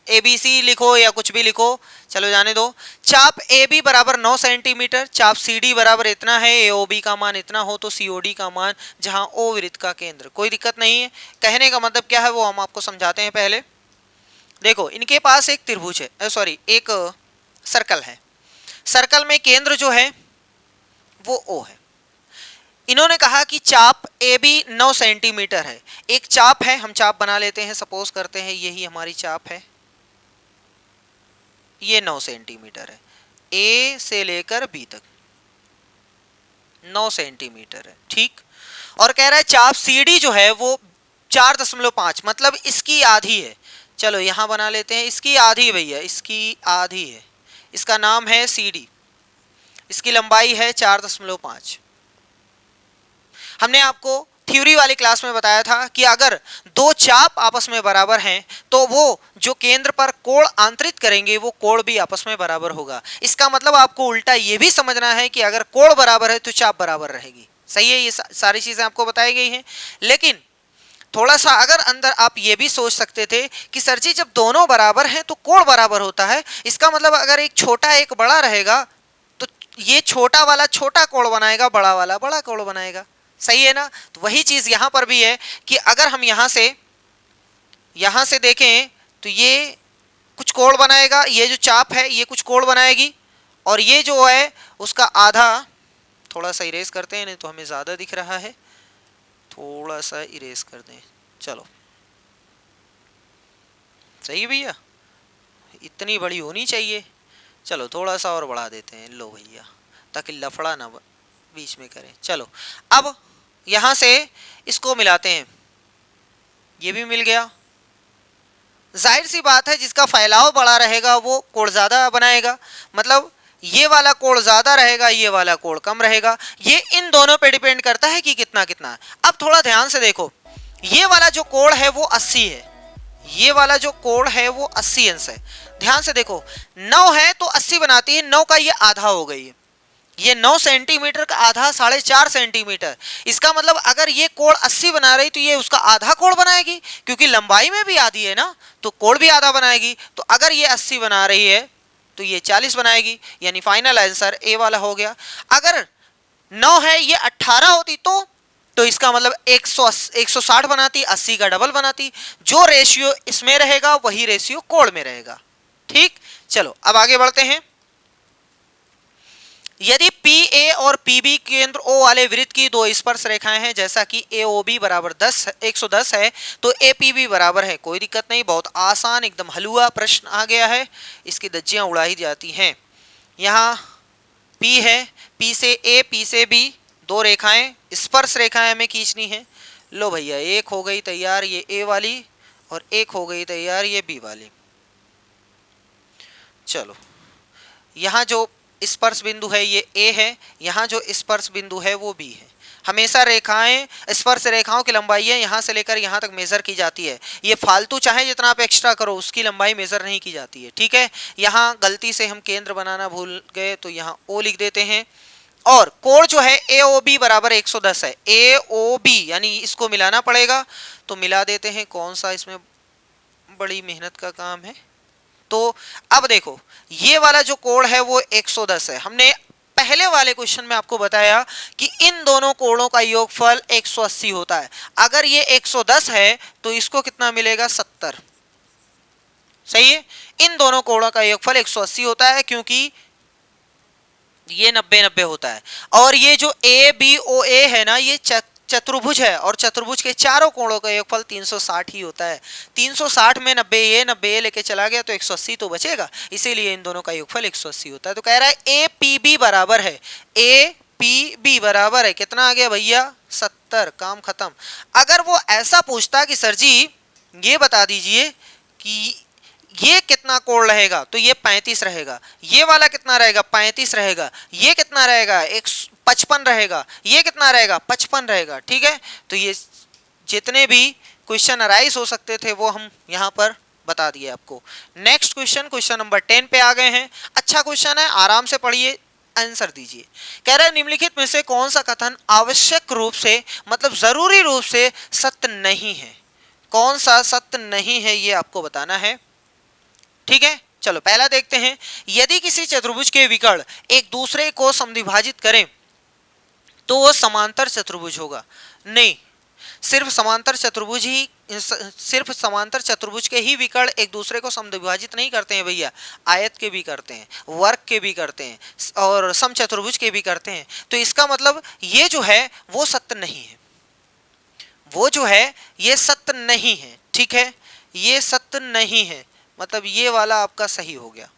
ABC लिखो या कुछ भी लिखो, चलो जाने दो, चाप AB बराबर 9 सेंटीमीटर, चाप CD बराबर इतना है, AOB का मान इतना हो तो COD का मान, जहां O वृत्त का केंद्र, कोई दिक्कत नहीं है। कहने का मतलब क्या है वो हम आपको समझाते हैं। पहले देखो इनके पास एक त्रिभुज है, सॉरी एक सर्कल है, सर्कल में केंद्र जो है वो O है। इन्होंने कहा कि चाप AB 9 सेंटीमीटर है, एक चाप है, हम चाप बना लेते हैं, सपोज करते हैं यही हमारी चाप है, ये 9 सेंटीमीटर है, A से लेकर B तक 9 सेंटीमीटर है, ठीक। और कह रहा है चाप CD जो है वो 4.5 मतलब इसकी आधी है, चलो यहां बना लेते हैं, इसकी आधी भैया, इसकी आधी है, इसका नाम है CD, इसकी लंबाई है 4.5। हमने आपको थ्योरी वाली क्लास में बताया था कि अगर दो चाप आपस में बराबर हैं तो वो जो केंद्र पर कोण आंतरित करेंगे वो कोण भी आपस में बराबर होगा। इसका मतलब आपको उल्टा ये भी समझना है कि अगर कोण बराबर है तो चाप बराबर रहेगी। सही है, ये सारी चीजें आपको बताई गई हैं। लेकिन थोड़ा सा अगर अंदर आप ये भी सोच सकते थे कि सर जी जब दोनों बराबर हैं तो कोण बराबर होता है, इसका मतलब अगर एक छोटा एक बड़ा रहेगा तो ये छोटा वाला छोटा कोण बनाएगा, बड़ा वाला बड़ा कोण बनाएगा। सही है ना? तो वही चीज यहां पर भी है कि अगर हम यहां से देखें तो ये कुछ कोण बनाएगा, ये जो चाप है ये कुछ कोण बनाएगी, और ये जो है उसका आधा, थोड़ा सा इरेज करते हैं नहीं तो हमें ज्यादा दिख रहा है, थोड़ा सा इरेज कर दें। चलो सही है भैया, इतनी बड़ी होनी चाहिए। चलो थोड़ा सा और बढ़ा देते हैं, लो भैया, ताकि लफड़ा ना बीच में करें। चलो अब यहां से इसको मिलाते हैं, ये भी मिल गया। जाहिर सी बात है जिसका फैलाव बड़ा रहेगा वो कोण ज्यादा बनाएगा, मतलब ये वाला कोण ज्यादा रहेगा, ये वाला कोण कम रहेगा। ये इन दोनों पे डिपेंड करता है कि कितना कितना। अब थोड़ा ध्यान से देखो, ये वाला जो कोण है वो 80 है, ये वाला जो कोण है वो 80 अंश है। ध्यान से देखो, 9 है तो 80 बनाती है, 9 का ये आधा हो गई है, ये 9 सेंटीमीटर का आधा 4.5 सेंटीमीटर। इसका मतलब अगर ये कोण 80 बना रही तो ये उसका आधा कोण बनाएगी, क्योंकि लंबाई में भी आधी है ना, तो कोण भी आधा बनाएगी। तो अगर ये 80 बना रही है तो ये 40 बनाएगी, यानी फाइनल आंसर ए वाला हो गया। अगर 9 है ये 18 होती तो इसका मतलब 160 बनाती, 80 का डबल बनाती। जो रेशियो इसमें रहेगा वही रेशियो कोण में रहेगा। ठीक, चलो अब आगे बढ़ते हैं। यदि PA और PB केंद्र O वाले वृत्त की दो स्पर्श रेखाएं हैं, जैसा कि AOB बराबर 110 है तो APB बराबर है। कोई दिक्कत नहीं, बहुत आसान एकदम हलवा प्रश्न आ गया है, इसकी धज्जियां उड़ाई जाती हैं। यहाँ P है, P से A P से B दो रेखाएं स्पर्श रेखाएं हमें खींचनी है। लो भैया, एक हो गई तैयार ये A वाली, और एक हो गई तैयार ये B वाली। चलो यहाँ जो स्पर्श बिंदु है ये A है, यहाँ जो स्पर्श बिंदु है वो B है। हमेशा रेखाएं, स्पर्श रेखाओं की लंबाई है यहाँ से लेकर यहाँ तक मेजर की जाती है। ये फालतू चाहे जितना आप एक्स्ट्रा करो उसकी लंबाई मेजर नहीं की जाती है। ठीक है, यहाँ गलती से हम केंद्र बनाना भूल गए तो यहाँ O लिख देते हैं। और कोण जो है AOB बराबर 110 है, AOB यानी इसको मिलाना पड़ेगा, तो मिला देते हैं। कौन सा इसमें बड़ी मेहनत का काम है। तो अब देखो, ये वाला जो कोण है वो 110 है। हमने पहले वाले क्वेश्चन में आपको बताया कि इन दोनों कोणों का योगफल 180 होता है। अगर ये 110 है तो इसको कितना मिलेगा, 70। सही है, इन दोनों कोणों का योगफल 180 होता है, क्योंकि ये 90-90 होता है। और ये जो ABOA है ना, ये चतुर्भुज है, और चतुर्भुज के चारों कोणों का योगफल 360 ही होता है। 360 में 90 लेके चला गया तो 180 तो बचेगा, इसीलिए इन दोनों का योगफल 180 होता है। तो कह रहा है APB बराबर है, APB बराबर है कितना आ गया भैया, 70। काम खत्म। अगर वो ऐसा पूछता कि सर जी ये बता दीजिए कि ये कितना कोण रहेगा, तो ये 35 रहेगा, ये वाला कितना रहेगा, 35 रहेगा, ये कितना रहेगा, 55 रहेगा, ये कितना रहेगा, 55 रहेगा। ठीक है, तो ये जितने भी क्वेश्चन अराइज हो सकते थे वो हम यहाँ पर बता दिए आपको। नेक्स्ट क्वेश्चन, क्वेश्चन नंबर 10 पे आ गए हैं। अच्छा क्वेश्चन है, आराम से पढ़िए, आंसर दीजिए। कह रहा है निम्नलिखित में से कौन सा कथन आवश्यक रूप से, मतलब जरूरी रूप से सत्य नहीं है। कौन सा सत्य नहीं है ये आपको बताना है। ठीक है, चलो पहला देखते हैं। यदि किसी चतुर्भुज के विकर्ण एक दूसरे को समद्विभाजित करें तो वो समांतर चतुर्भुज होगा। नहीं, सिर्फ समांतर चतुर्भुज के ही विकर्ण एक दूसरे को समद्विभाजित नहीं करते हैं भैया, आयत के भी करते हैं, वर्ग के भी करते हैं, और समचतुर्भुज के भी करते हैं। तो इसका मतलब ये जो है वो सत्य नहीं है, वो जो है ये सत्य नहीं है। ठीक है, ये सत्य नहीं है, मतलब ये वाला आपका सही हो गया।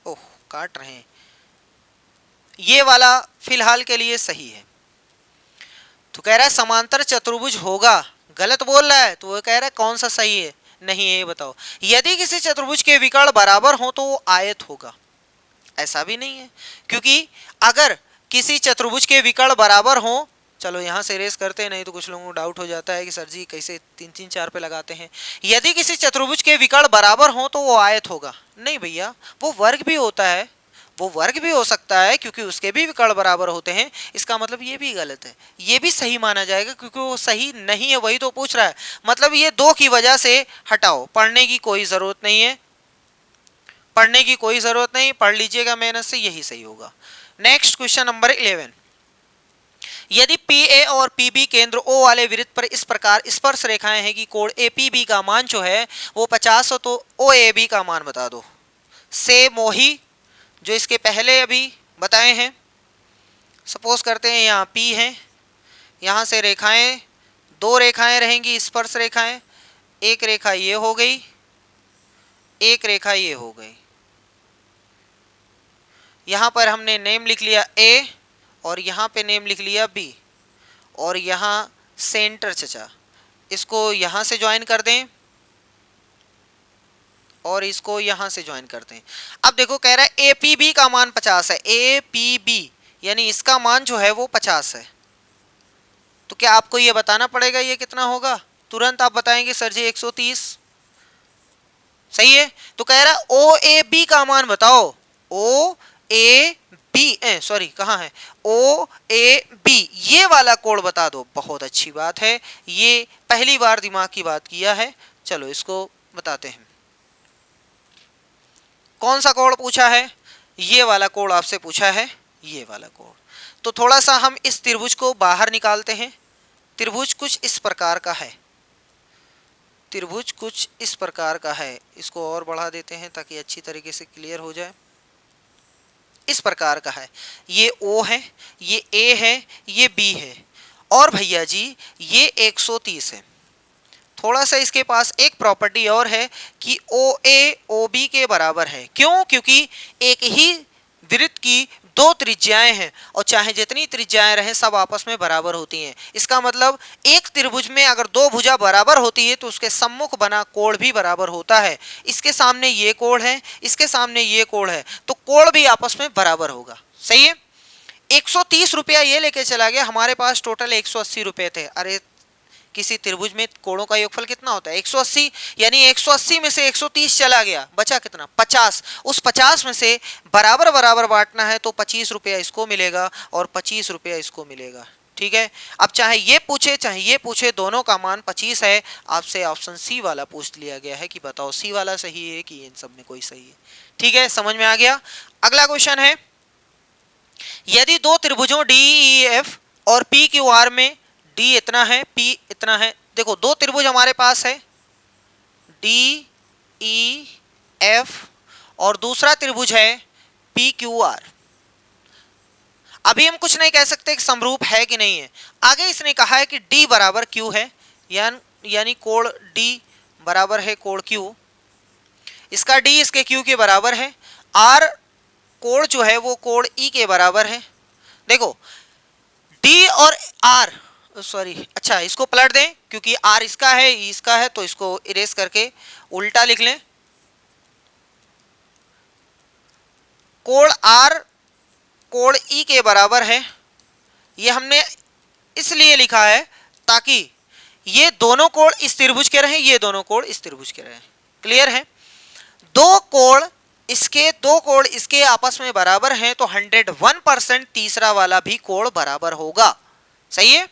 ओह, काट रहे हैं, ये वाला फिलहाल के लिए सही है। तो कह रहा है समांतर चतुर्भुज होगा, गलत बोल रहा है, तो वो कह रहा है कौन सा सही है। नहीं, ये बताओ। यदि किसी चतुर्भुज के विकर्ण बराबर हो तो वो आयत होगा। ऐसा भी नहीं है, क्योंकि अगर किसी चतुर्भुज के विकर्ण बराबर हों, चलो यहाँ से रेस करते हैं, नहीं तो कुछ लोगों को डाउट हो जाता है कि सर जी कैसे 3 3 4 पे लगाते हैं। यदि किसी चतुर्भुज के विकर्ण बराबर हो तो वो आयत होगा। नहीं भैया, वो वर्ग भी होता है, वो वर्ग भी हो सकता है, क्योंकि उसके भी विकर्ण बराबर होते हैं। इसका मतलब ये भी गलत है, ये भी सही माना जाएगा, क्योंकि वो सही नहीं है, वही तो पूछ रहा है। मतलब ये 2 की वजह से हटाओ, पढ़ने की कोई जरूरत नहीं है, पढ़ने की कोई जरूरत नहीं, पढ़ लीजिएगा मेहनत से, यही सही होगा। Next question number 11। यदि पी ए और पी बी केंद्र ओ वाले वृत्त पर इस प्रकार स्पर्श रेखाएं हैं कि कोण ए पी बी का मान जो है वो 50 हो, तो ओ ए बी का मान बता दो। से मोही जो इसके पहले अभी बताए हैं, सपोज करते हैं यहाँ पी है, यहाँ से रेखाएं, 2 रेखाएं रहेंगी स्पर्श रेखाएं, एक रेखा ये हो गई, एक रेखा ये हो गई। यहाँ पर हमने नेम लिख लिया ए, और यहाँ पे नेम लिख लिया बी, और यहाँ सेंटर चचा, इसको यहाँ से ज्वाइन कर दें और इसको यहाँ से ज्वाइन कर दें। अब देखो कह रहा है ए पी बी का मान 50 है, ए पी बी यानी इसका मान जो है वो 50 है। तो क्या आपको ये बताना पड़ेगा ये कितना होगा? तुरंत आप बताएंगे सर जी 130। सही है। तो कह रहा है ओ ए बी का मान बताओ, ओ ए बी, सॉरी कहाँ है, ओ ए बी, ये वाला कोण बता दो। बहुत अच्छी बात है, ये पहली बार दिमाग की बात किया है। चलो इसको बताते हैं। कौन सा कोण पूछा है? ये वाला कोण आपसे पूछा है, ये वाला कोण। तो थोड़ा सा हम इस त्रिभुज को बाहर निकालते हैं। त्रिभुज कुछ इस प्रकार का है, त्रिभुज कुछ इस प्रकार का है। इसको और बढ़ा देते हैं ताकि अच्छी तरीके से क्लियर हो जाए। इस प्रकार का है, ये O है, ये A है, ये B है, और भैया जी ये 130 है। थोड़ा सा इसके पास एक प्रॉपर्टी और है कि OA OB के बराबर है। क्यों? क्योंकि एक ही वृत्त की 2 त्रिज्याएं हैं, और चाहे जितनी त्रिज्याएं रहें सब आपस में बराबर होती हैं। इसका मतलब एक त्रिभुज में अगर 2 भुजा बराबर होती है तो उसके सम्मुख बना कोण भी बराबर होता है। इसके सामने ये कोण है, इसके सामने ये कोण है, तो कोण भी आपस में बराबर होगा। सही है। 130 रुपया ये लेके चला गया, हमारे पास टोटल 180 रुपये थे। अरे किसी त्रिभुज में कोणों का योगफल कितना होता है? 180, यानी 180 में से 130 चला गया, बचा कितना? 50। उस 50 में से बराबर बराबर बांटना है, तो 25 रुपया इसको मिलेगा और 25 रुपया इसको मिलेगा। ठीक है। अब चाहे ये पूछे चाहे ये पूछे, दोनों का मान 25 है। आपसे ऑप्शन सी वाला पूछ लिया गया है कि बताओ सी वाला सही है कि इन सब में कोई सही है। ठीक है, समझ में आ गया। अगला क्वेश्चन है, यदि 2 त्रिभुजों डी ई एफ और पी क्यू आर में डी इतना है, पी इतना है। देखो 2 त्रिभुज हमारे पास है, डी ई एफ, और दूसरा त्रिभुज है पी क्यू आर। अभी हम कुछ नहीं कह सकते कि समरूप है कि नहीं है। आगे इसने कहा है कि डी बराबर क्यू है, यानी कोण डी बराबर है कोण क्यू। इसका डी इसके क्यू के बराबर है। आर कोण जो है वो कोण ई के बराबर है। देखो डी और आर, सॉरी, अच्छा इसको पलट दें क्योंकि आर इसका है, ई इसका है, तो इसको इरेज करके उल्टा लिख लें। कोण आर कोण ई के बराबर है। ये हमने इसलिए लिखा है ताकि ये दोनों कोण इस त्रिभुज के रहें, ये दोनों कोण इस त्रिभुज के रहें। क्लियर है। 2 कोण इसके आपस में बराबर हैं, तो 101% तीसरा वाला भी कोण बराबर होगा। सही है।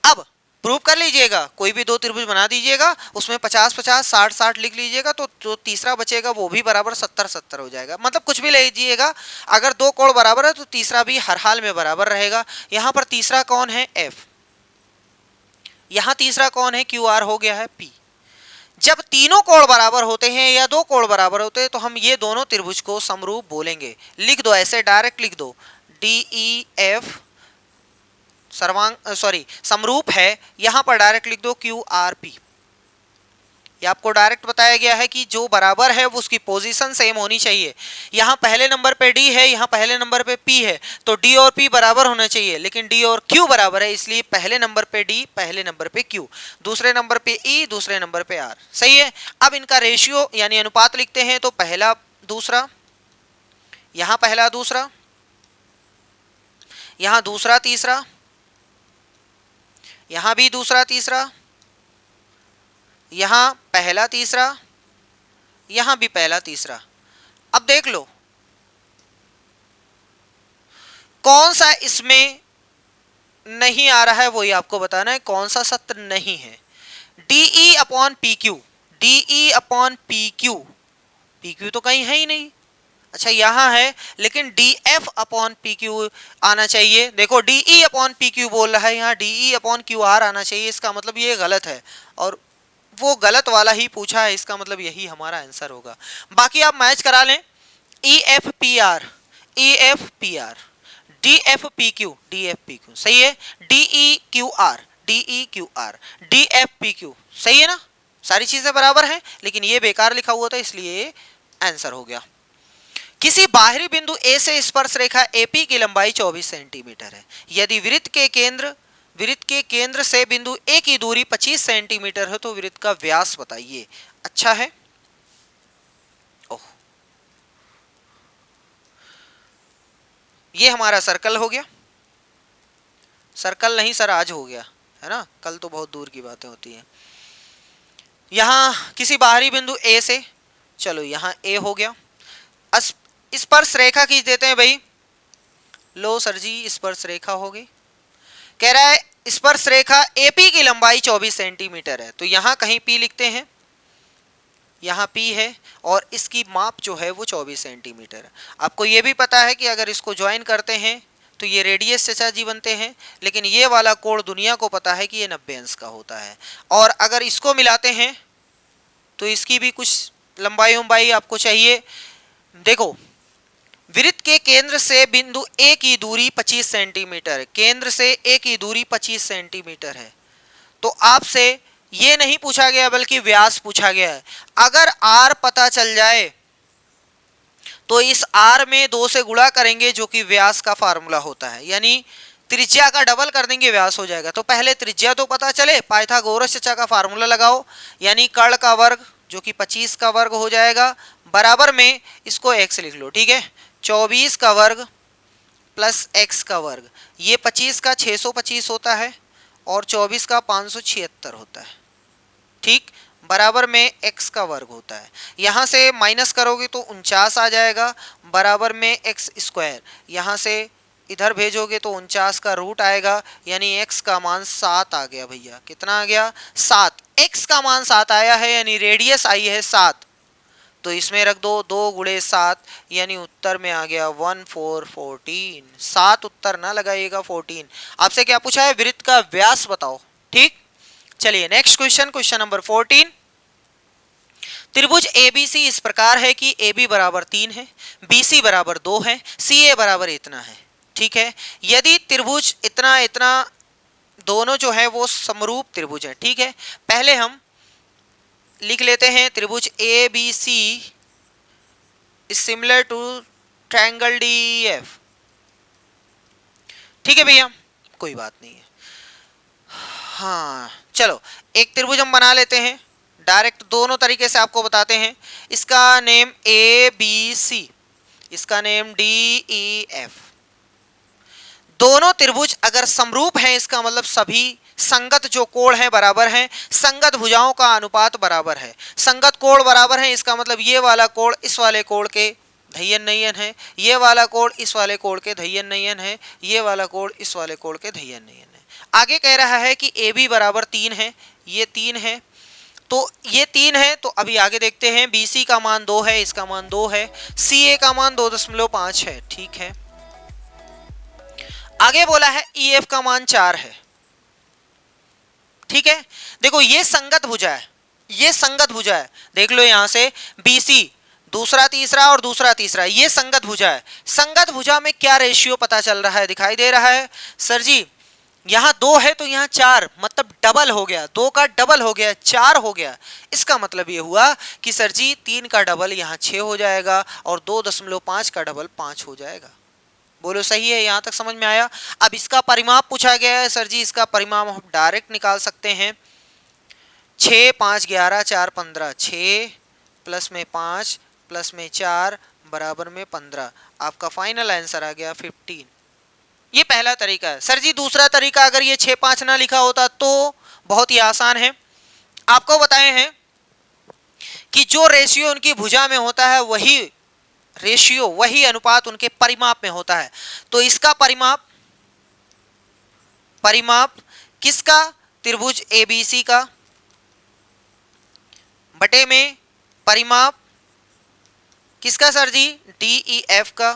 अब प्रूव कर लीजिएगा, कोई भी 2 त्रिभुज बना दीजिएगा, उसमें 50 50 60 60 लिख लीजिएगा, तो जो तीसरा बचेगा वो भी बराबर 70 70 हो जाएगा। मतलब कुछ भी ले लीजिएगा, अगर 2 कोण बराबर है तो तीसरा भी हर हाल में बराबर रहेगा। यहाँ पर तीसरा कौन है? एफ। यहाँ तीसरा कौन है? क्यू आर हो गया है पी। जब तीनों कोण बराबर होते हैं या 2 कोण बराबर होते हैं तो हम ये दोनों त्रिभुज को समरूप बोलेंगे। लिख दो, ऐसे डायरेक्ट लिख दो, डी ई एफ समरूप है। यहां पर डायरेक्ट लिख दो क्यू आर पी। ये आपको डायरेक्ट बताया गया है कि जो बराबर है वो उसकी पोजीशन सेम होनी चाहिए। यहाँ पहले नंबर पे डी है, यहाँ पहले नंबर पे पी है, तो डी और पी बराबर होना चाहिए। लेकिन डी और क्यू बराबर है, इसलिए पहले नंबर पे डी, पहले नंबर पे क्यू, दूसरे नंबर पे ई, दूसरे नंबर पे आर। सही है। अब इनका रेशियो यानी अनुपात लिखते हैं, तो पहला दूसरा, यहां पहला दूसरा, यहां दूसरा तीसरा, यहां भी दूसरा तीसरा, यहां पहला तीसरा, यहां भी पहला तीसरा। अब देख लो कौन सा इसमें नहीं आ रहा है, वही आपको बताना है कौन सा सत्र नहीं है। DE upon PQ, DE upon PQ, PQ तो कहीं है ही नहीं। अच्छा यहां है, लेकिन DF अपॉन PQ आना चाहिए। देखो DE अपॉन PQ बोल रहा है, यहाँ DE अपॉन QR आना चाहिए। इसका मतलब ये गलत है और वो गलत वाला ही पूछा है, इसका मतलब यही हमारा आंसर होगा। बाकी आप मैच करा लें। EFPR, EFPR, DFPQ, DFPQ सही है। DEQR, DEQR, DFPQ सही है ना। सारी चीजें बराबर हैं, लेकिन ये बेकार लिखा हुआ था इसलिए ये आंसर हो गया। किसी बाहरी बिंदु ए से स्पर्श रेखा AP की लंबाई 24 सेंटीमीटर है। यदि वृत्त के केंद्र से बिंदु A की दूरी 25 सेंटीमीटर है तो वृत्त का व्यास बताइए। अच्छा है, ओह ये हमारा सर्कल हो गया। सर्कल नहीं सर, आज हो गया है ना, कल तो बहुत दूर की बातें होती हैं। यहां किसी बाहरी बिंदु A से, चलो यहां A हो गया। स्पर्श रेखा खींच देते हैं भाई। लो सर जी स्पर्श रेखा हो गई। कह रहा है स्पर्श रेखा AP की लंबाई 24 सेंटीमीटर है, तो यहां कहीं P लिखते हैं, यहां P है और इसकी माप जो है वो 24 सेंटीमीटर है। आपको ये भी पता है कि अगर इसको ज्वाइन करते हैं तो ये रेडियस चचा जी बनते हैं, लेकिन ये वाला कोण दुनिया को पता है कि ये 90 अंश का होता है। और अगर इसको मिलाते हैं तो इसकी भी कुछ लंबाई आपको चाहिए। देखो वृत्त के केंद्र से बिंदु A की दूरी 25 सेंटीमीटर है, केंद्र से A की दूरी 25 सेंटीमीटर है। तो आपसे ये नहीं पूछा गया बल्कि व्यास पूछा गया है। अगर R पता चल जाए तो इस R में 2 से गुणा करेंगे जो कि व्यास का फार्मूला होता है, यानी त्रिज्या का डबल कर देंगे व्यास हो जाएगा। तो पहले त्रिज्या तो पता चले, पाइथागोरस चचा का फार्मूला लगाओ, यानी कर्ण का वर्ग जो कि 25 का वर्ग हो जाएगा, बराबर में इसको x लिख लो, ठीक है। 24 का वर्ग प्लस x का वर्ग, ये 25 का 625 होता है और 24 का 576 होता है, ठीक, बराबर में x का वर्ग होता है। यहाँ से माइनस करोगे तो 49 आ जाएगा, बराबर में x स्क्वायर, यहाँ से इधर भेजोगे तो 49 का रूट आएगा, यानी x का मान 7 आ गया भैया। कितना आ गया? 7। x का मान 7 आया है, यानी रेडियस आई है 7, तो इसमें रख दो 2 गुणे 7, यानी उत्तर में आ गया 1414। 7 उत्तर ना लगाइएगा 14। आपसे क्या पूछा है? वृत्त का व्यास बताओ, ठीक। चलिए नेक्स्ट क्वेश्चन, क्वेश्चन नंबर 14। त्रिभुज ABC इस प्रकार है कि AB बराबर 3 है, BC बराबर 2 है, CA बराबर इतना है, ठीक है। यदि त्रिभुज इतना इतना दोनों जो है वो समरूप त्रिभुज है, ठीक है। पहले हम लिख लेते हैं त्रिभुज ABC is similar to triangle DEF, ठीक है भैया, कोई बात नहीं है। हाँ चलो एक त्रिभुज हम बना लेते हैं, डायरेक्ट दोनों तरीके से आपको बताते हैं। इसका नेम ABC, इसका नेम DEF। दोनों त्रिभुज अगर समरूप हैं इसका मतलब सभी संगत जो कोण है बराबर हैं, संगत भुजाओं का अनुपात बराबर है। संगत कोण बराबर है इसका मतलब ये वाला कोण इस वाले कोण के धय्यन नयन है, ये वाला कोण इस वाले कोण के धय्यन नयन है, ये वाला कोण इस वाले कोण के धय्यन नयन है। आगे कह रहा है कि AB बराबर 3 है, ये 3 है, तो ये 3 है, तो अभी आगे देखते हैं। BC का मान 2 है, इसका मान 2 है, CA का मान 2.5 है, ठीक है। आगे बोला है EF का मान 4 है, ठीक है। देखो ये संगत भुजा है, ये संगत भुजा है, देख लो यहां से BC दूसरा तीसरा और दूसरा तीसरा, ये संगत भुजा है। संगत भुजा में क्या रेशियो पता चल रहा है? दिखाई दे रहा है सर जी, यहाँ 2 है तो यहाँ 4, मतलब डबल हो गया, 2 का डबल हो गया, 4 हो गया। इसका मतलब ये हुआ कि सर जी 3 का डबल यहाँ 6 हो जाएगा और 2.5 का डबल 5 हो जाएगा। बोलो सही है, यहाँ तक समझ में आया? अब इसका परिमाप पूछा गया है सर जी, इसका परिमाप हम डायरेक्ट निकाल सकते हैं। 6 5 11 4 15, 6 प्लस में 5 प्लस में 4 बराबर में 15। आपका फाइनल आंसर आ गया 15। ये पहला तरीका है। सर जी दूसरा तरीका, अगर ये 6-5 ना लिखा होता तो बहुत ही आसान है। आपको बताए हैं कि जो रेशियो उनकी भुजा में होता है वही रेशियो, वही अनुपात उनके परिमाप में होता है। तो इसका परिमाप किसका? त्रिभुज एबीसी का, बटे में परिमाप किसका सर जी? डीईएफ का।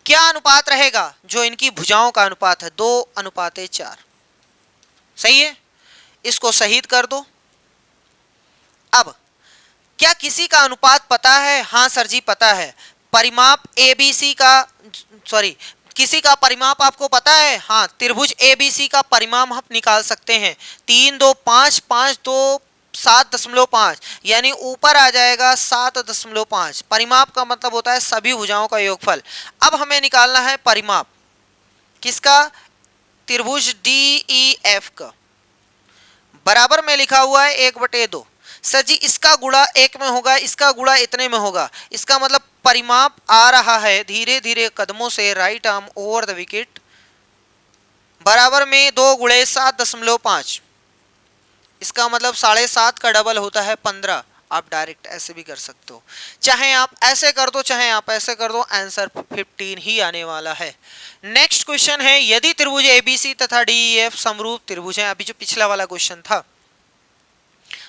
क्या अनुपात रहेगा? जो इनकी भुजाओं का अनुपात है, 2:4। सही है, इसको शहीद कर दो। अब क्या किसी का अनुपात पता है? हाँ सर जी पता है। परिमाप एबीसी का, सॉरी, किसी का परिमाप आपको पता है? हाँ, त्रिभुज एबीसी का परिमाप हम निकाल सकते हैं। 3 2 5 5 2 7.5, यानी ऊपर आ जाएगा 7.5। परिमाप का मतलब होता है सभी भुजाओं का योगफल। अब हमें निकालना है परिमाप किसका? त्रिभुज डीईएफ का। बराबर में लिखा हुआ है 1/2। सर जी इसका गुणा 1 में होगा, इसका गुणा इतने में होगा। इसका मतलब परिमाप आ रहा है धीरे धीरे कदमों से right arm over the wicket, बराबर में 2 गुणे 7.5। इसका मतलब 7.5 का डबल होता है 15। आप डायरेक्ट ऐसे भी कर सकते हो, चाहे आप ऐसे कर दो चाहे आप ऐसे कर दो, आंसर 15 ही आने वाला है। नेक्स्ट क्वेश्चन है, यदि त्रिभुज एबीसी तथा डीईएफ समरूप त्रिभुज हैं, अभी जो पिछला वाला क्वेश्चन था,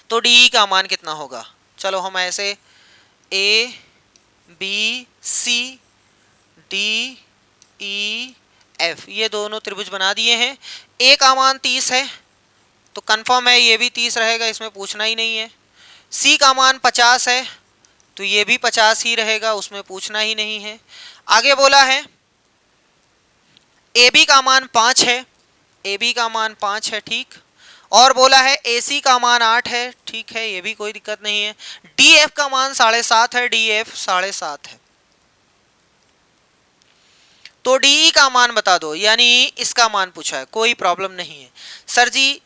तो डी का मान कितना होगा? चलो हम ऐसे A B C D E F ये दोनों त्रिभुज बना दिए हैं। ए का मान 30 है तो कंफर्म है ये भी 30 रहेगा, इसमें पूछना ही नहीं है। सी का मान 50 है तो ये भी 50 ही रहेगा, उसमें पूछना ही नहीं है। आगे बोला है ए बी का मान 5 है, ए बी का मान 5 है, ठीक। और बोला है AC का मान 8 है, ठीक है, ये भी कोई दिक्कत नहीं है। DF का मान 7.5 है, DF 7.5 है। तो DE का मान बता दो, यानी इसका मान पूछा है, कोई प्रॉब्लम नहीं है। सर जी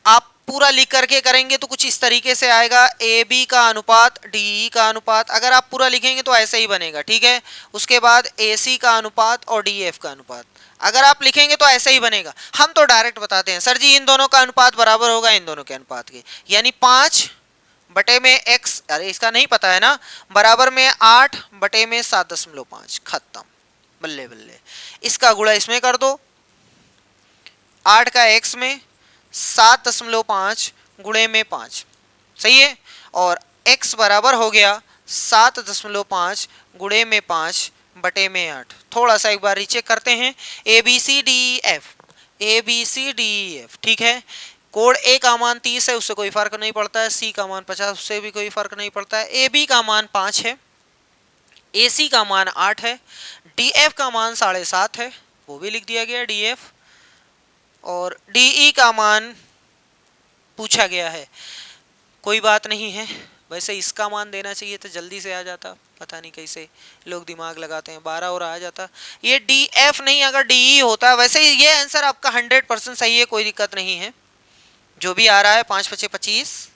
आप पूरा लिख करके करेंगे तो कुछ इस तरीके से आएगा, AB का अनुपात DE का अनुपात। अगर आप पूरा लिखेंगे तो ऐसे ही बनेगा, ठीक है। उसके बाद AC का अनुपात और DF का अनुपात। अगर आप लिखेंगे तो ऐसे ही बनेगा। हम तो डायरेक्ट बताते हैं, सर जी इन दोनों का अनुपात बराबर होगा इन दोनों के अनुपात के, यानी 5 बटे में x, अरे इसका नहीं पता है ना, बराबर में 8 बटे में 7.5। खत्म, बल्ले बल्ले। इसका गुणा इसमें कर दो, 8 का x में, 7.5 गुणे में 5, सही है। और x बराबर हो गया 7.5 गुणे में 5 बटे में 8। थोड़ा सा एक बार रीचेक करते हैं, A B C D E F, ठीक है। कोड ए का मान 30 है, उससे कोई फर्क नहीं पड़ता है। सी का मान 50, उससे भी कोई फर्क नहीं पड़ता है। ए बी का मान 5 है, ए सी का मान 8 है, डी एफ का मान 7.5 है, वो भी लिख दिया गया डी एफ। और डी ई का मान पूछा गया है, कोई बात नहीं है। वैसे इसका मान देना चाहिए तो जल्दी से आ जाता, पता नहीं कैसे लोग दिमाग लगाते हैं, 12 और आ जाता। ये डी एफ नहीं, अगर डी ई होता। वैसे ये आंसर आपका 100% सही है, कोई दिक्कत नहीं है। जो भी आ रहा है 5 × 5 = 25,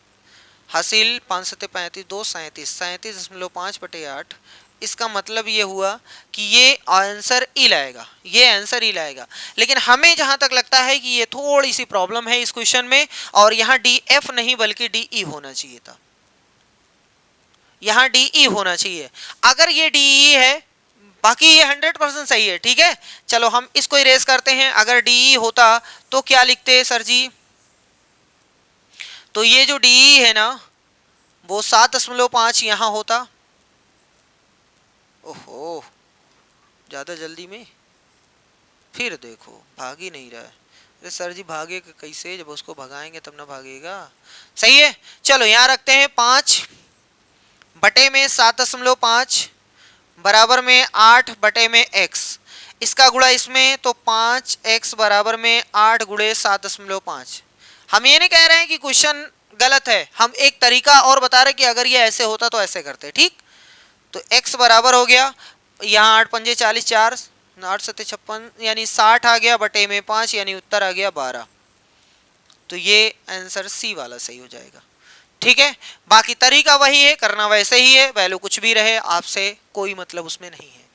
हासिल 5 × 7 = 35, 2 37, 37.5 बटे 8। इसका मतलब ये हुआ कि ये आंसर ई लाएगा, ये आंसर ई लाएगा। लेकिन हमें जहां तक लगता है कि ये थोड़ी सी प्रॉब्लम है इस क्वेश्चन में, और यहाँ डी एफ नहीं बल्कि डी ई होना चाहिए था, यहाँ डी ई होना चाहिए। अगर ये डी ई है, बाकी ये 100% सही है, ठीक है। चलो हम इसको इरेज करते हैं। अगर डी ई होता तो क्या लिखते सर जी? तो ये जो डी ई है ना वो 7.5 यहाँ होता। ओहो, ज्यादा जल्दी में फिर देखो भाग ही नहीं रहा है। अरे सर जी भागे कैसे, जब उसको भगाएंगे तब ना भागेगा। सही है, चलो यहाँ रखते हैं 5 बटे में 7.5 बराबर में 8 बटे में x। इसका गुणा इसमें तो 5x बराबर में 8 गुणे 7.5। हम ये नहीं कह रहे हैं कि क्वेश्चन गलत है, हम एक तरीका और बता रहे कि अगर ये ऐसे होता तो ऐसे करते, ठीक। तो x बराबर हो गया, यहाँ 8 × 5 = 40, 4 8 × 7 = 56, यानी 60 आ गया बटे में 5, यानी उत्तर आ गया 12। तो ये आंसर सी वाला सही हो जाएगा। ठीक है, बाकी तरीका वही है, करना वैसे ही है, वैल्यू कुछ भी रहे, आपसे कोई मतलब उसमें नहीं है।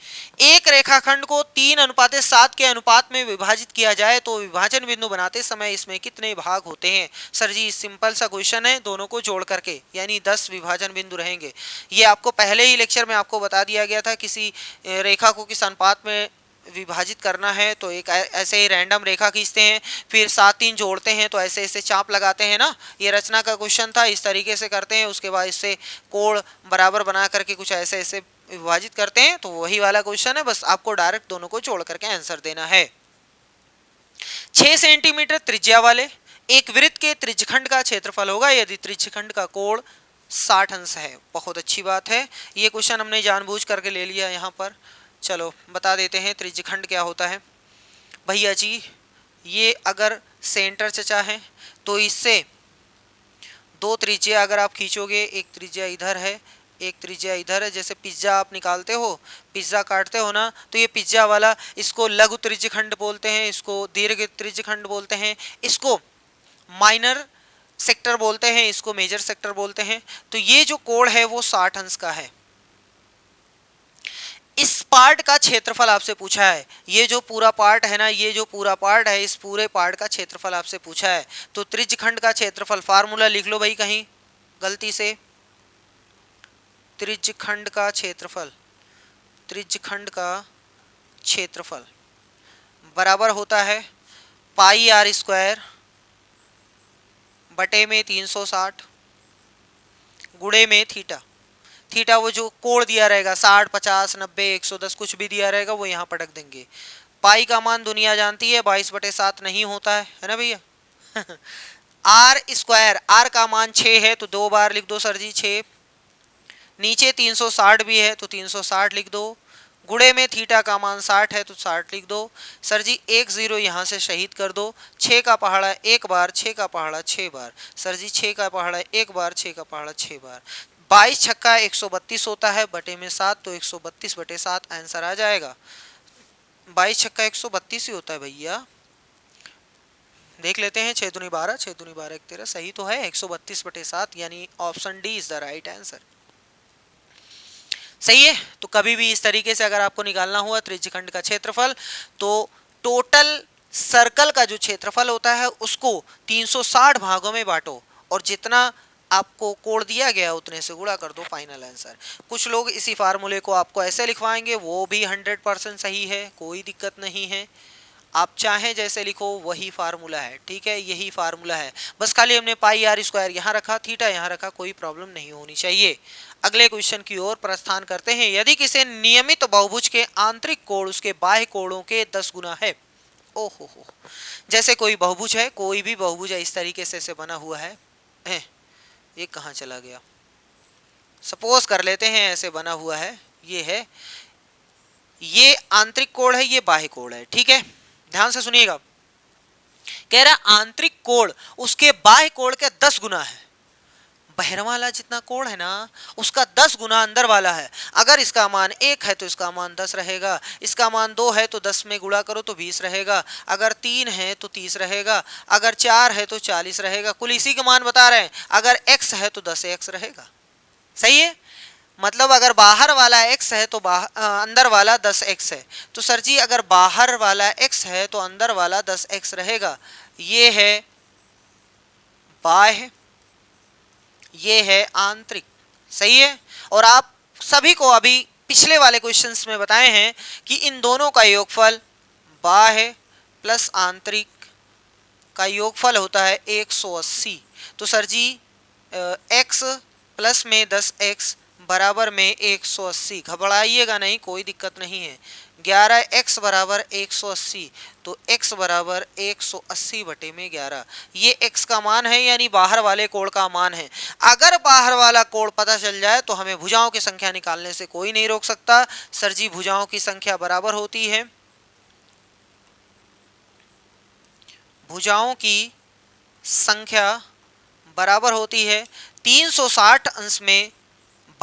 एक रेखाखंड को 3:7 के अनुपात में विभाजित किया जाए तो विभाजन बिंदु बनाते समय इसमें कितने भाग होते हैं? सर जी सिंपल सा क्वेश्चन है, दोनों को जोड़ करके यानी 10 विभाजन बिंदु रहेंगे। ये आपको पहले ही लेक्चर में आपको बता दिया गया था, किसी रेखा को किस अनुपात में विभाजित करना है तो एक ऐसे ही रैंडम रेखा खींचते हैं, फिर 7 3 जोड़ते हैं तो ऐसे ऐसे चाप लगाते हैं ना, ये रचना का क्वेश्चन था, इस तरीके से करते हैं, उसके बाद इससे कोण बराबर बना करके कुछ ऐसे ऐसे विभाजित करते हैं, तो वही वाला क्वेश्चन है, बस आपको डायरेक्ट दोनों को जोड़ करके आंसर देना है। 6 सेंटीमीटर त्रिज्या वाले एक वृत्त के त्रिज्यखंड का क्षेत्रफल होगा यदि त्रिज्यखंड का कोण 60 अंश है। बहुत अच्छी बात है, ये क्वेश्चन हमने जानबूझ करके ले लिया यहाँ पर। चलो बता देते हैं त्रिज्यखंड क्या होता है भैया जी। ये अगर सेंटर चचा है तो इससे दो त्रिज्या अगर आप खींचोगे, एक त्रिज्या इधर है, एक त्रिज्या इधर है, जैसे पिज्जा आप निकालते हो, पिज्जा काटते हो ना, तो ये पिज्जा वाला, इसको लघु त्रिज्यखंड बोलते हैं, इसको दीर्घ त्रिज्यखंड बोलते हैं, इसको माइनर सेक्टर बोलते हैं, इसको मेजर सेक्टर बोलते हैं। तो ये जो कोण है वो 60 अंश का है। इस पार्ट का क्षेत्रफल आपसे पूछा है, ये जो पूरा पार्ट है ना, ये जो पूरा पार्ट है, इस पूरे पार्ट का क्षेत्रफल आपसे पूछा है। तो त्रिज्यखंड का क्षेत्रफल फार्मूला लिख लो भाई कहीं गलती से, त्रिज्यखंड का क्षेत्रफल, त्रिज्यखंड का क्षेत्रफल बराबर होता है पाई आर स्क्वायर बटे में 360 गुणे में थीटा। थीटा वो जो कोण दिया रहेगा 60 50 90 110 कुछ भी दिया रहेगा वो यहाँ पटक देंगे। पाई का मान दुनिया जानती है 22/7 नहीं होता है ना भैया। आर स्क्वायर, आर का मान 6 है तो 2 बार लिख दो सर जी 6, नीचे 360 भी है तो 360 लिख दो, गुणे में थीटा का मान 60 है तो 60 लिख दो। सर जी एक जीरो यहाँ से शहीद कर दो, 6 का पहाड़ा एक बार, 6 का पहाड़ा 6 बार, सर जी 6 का पहाड़ा एक बार, 6 का पहाड़ा 6 बार, 22 छक्का 132 होता है बटे में 7, तो 132/7 आंसर आ जाएगा। 22 छक्का 132 ही होता है भैया, देख लेते हैं, 6 दूनी 12, 6 दूनी 12 1 13, सही तो है 132/7, यानी option D is the right answer. सही है, तो कभी भी इस तरीके से अगर आपको निकालना हुआ त्रिज्यखंड का क्षेत्रफल तो टोटल सर्कल का जो क्षेत्रफल होता है उसको 360 भागों में बांटो और जितना आपको कोण दिया गया उतने से गुणा कर दो, फाइनल आंसर। कुछ लोग इसी फार्मूले को आपको ऐसे लिखवाएंगे, वो भी 100% सही है, कोई दिक्कत नहीं है, आप चाहें जैसे लिखो वही फार्मूला है, ठीक है, यही फार्मूला है, बस खाली हमने पाई आर स्क्वायर यहाँ रखा, थीटा यहाँ रखा, कोई प्रॉब्लम नहीं होनी चाहिए। अगले क्वेश्चन की ओर प्रस्थान करते हैं। यदि किसी नियमित बहुभुज के आंतरिक कोण उसके बाह्य कोणों के 10 गुना है, ओहो हो, जैसे कोई बहुभुज है, कोई भी बहुभुज है इस तरीके से बना हुआ है, ये कहाँ चला गया, सपोज कर लेते हैं ऐसे बना हुआ है, ये है, ये आंतरिक कोण है, ये बाह्य कोण है, ठीक है, ध्यान से सुनिएगा, कह रहा आंतरिक कोण उसके बाह्य कोण के 10 गुना है, बाहर वाला जितना कोण है ना उसका 10 गुना अंदर वाला है। अगर इसका मान 1 है तो इसका मान 10 रहेगा, इसका मान 2 है तो 10 में गुणा करो तो 20 रहेगा, अगर 3 है तो 30 रहेगा, अगर 4 है तो 40 रहेगा, कुल इसी का मान बता रहे हैं। अगर x है तो 10x रहेगा, सही है, मतलब अगर बाहर वाला x है तो अंदर वाला 10x है, तो सर जी अगर बाहर वाला x है तो अंदर वाला 10x रहेगा, ये है बाह्य, ये है आंतरिक, सही है। और आप सभी को अभी पिछले वाले क्वेश्चंस में बताए हैं कि इन दोनों का योगफल बाह्य प्लस आंतरिक का योगफल होता है 180, तो सर जी x प्लस में 10x बराबर में 180, घबराइएगा नहीं, कोई दिक्कत नहीं है, 11x बराबर 180, तो x बराबर 180 बटे में 11, ये x का मान है यानी बाहर वाले कोण का मान है। अगर बाहर वाला कोण पता चल जाए तो हमें भुजाओं की संख्या निकालने से कोई नहीं रोक सकता। सर जी भुजाओं की संख्या बराबर होती है, भुजाओं की संख्या बराबर होती है 360 अंश में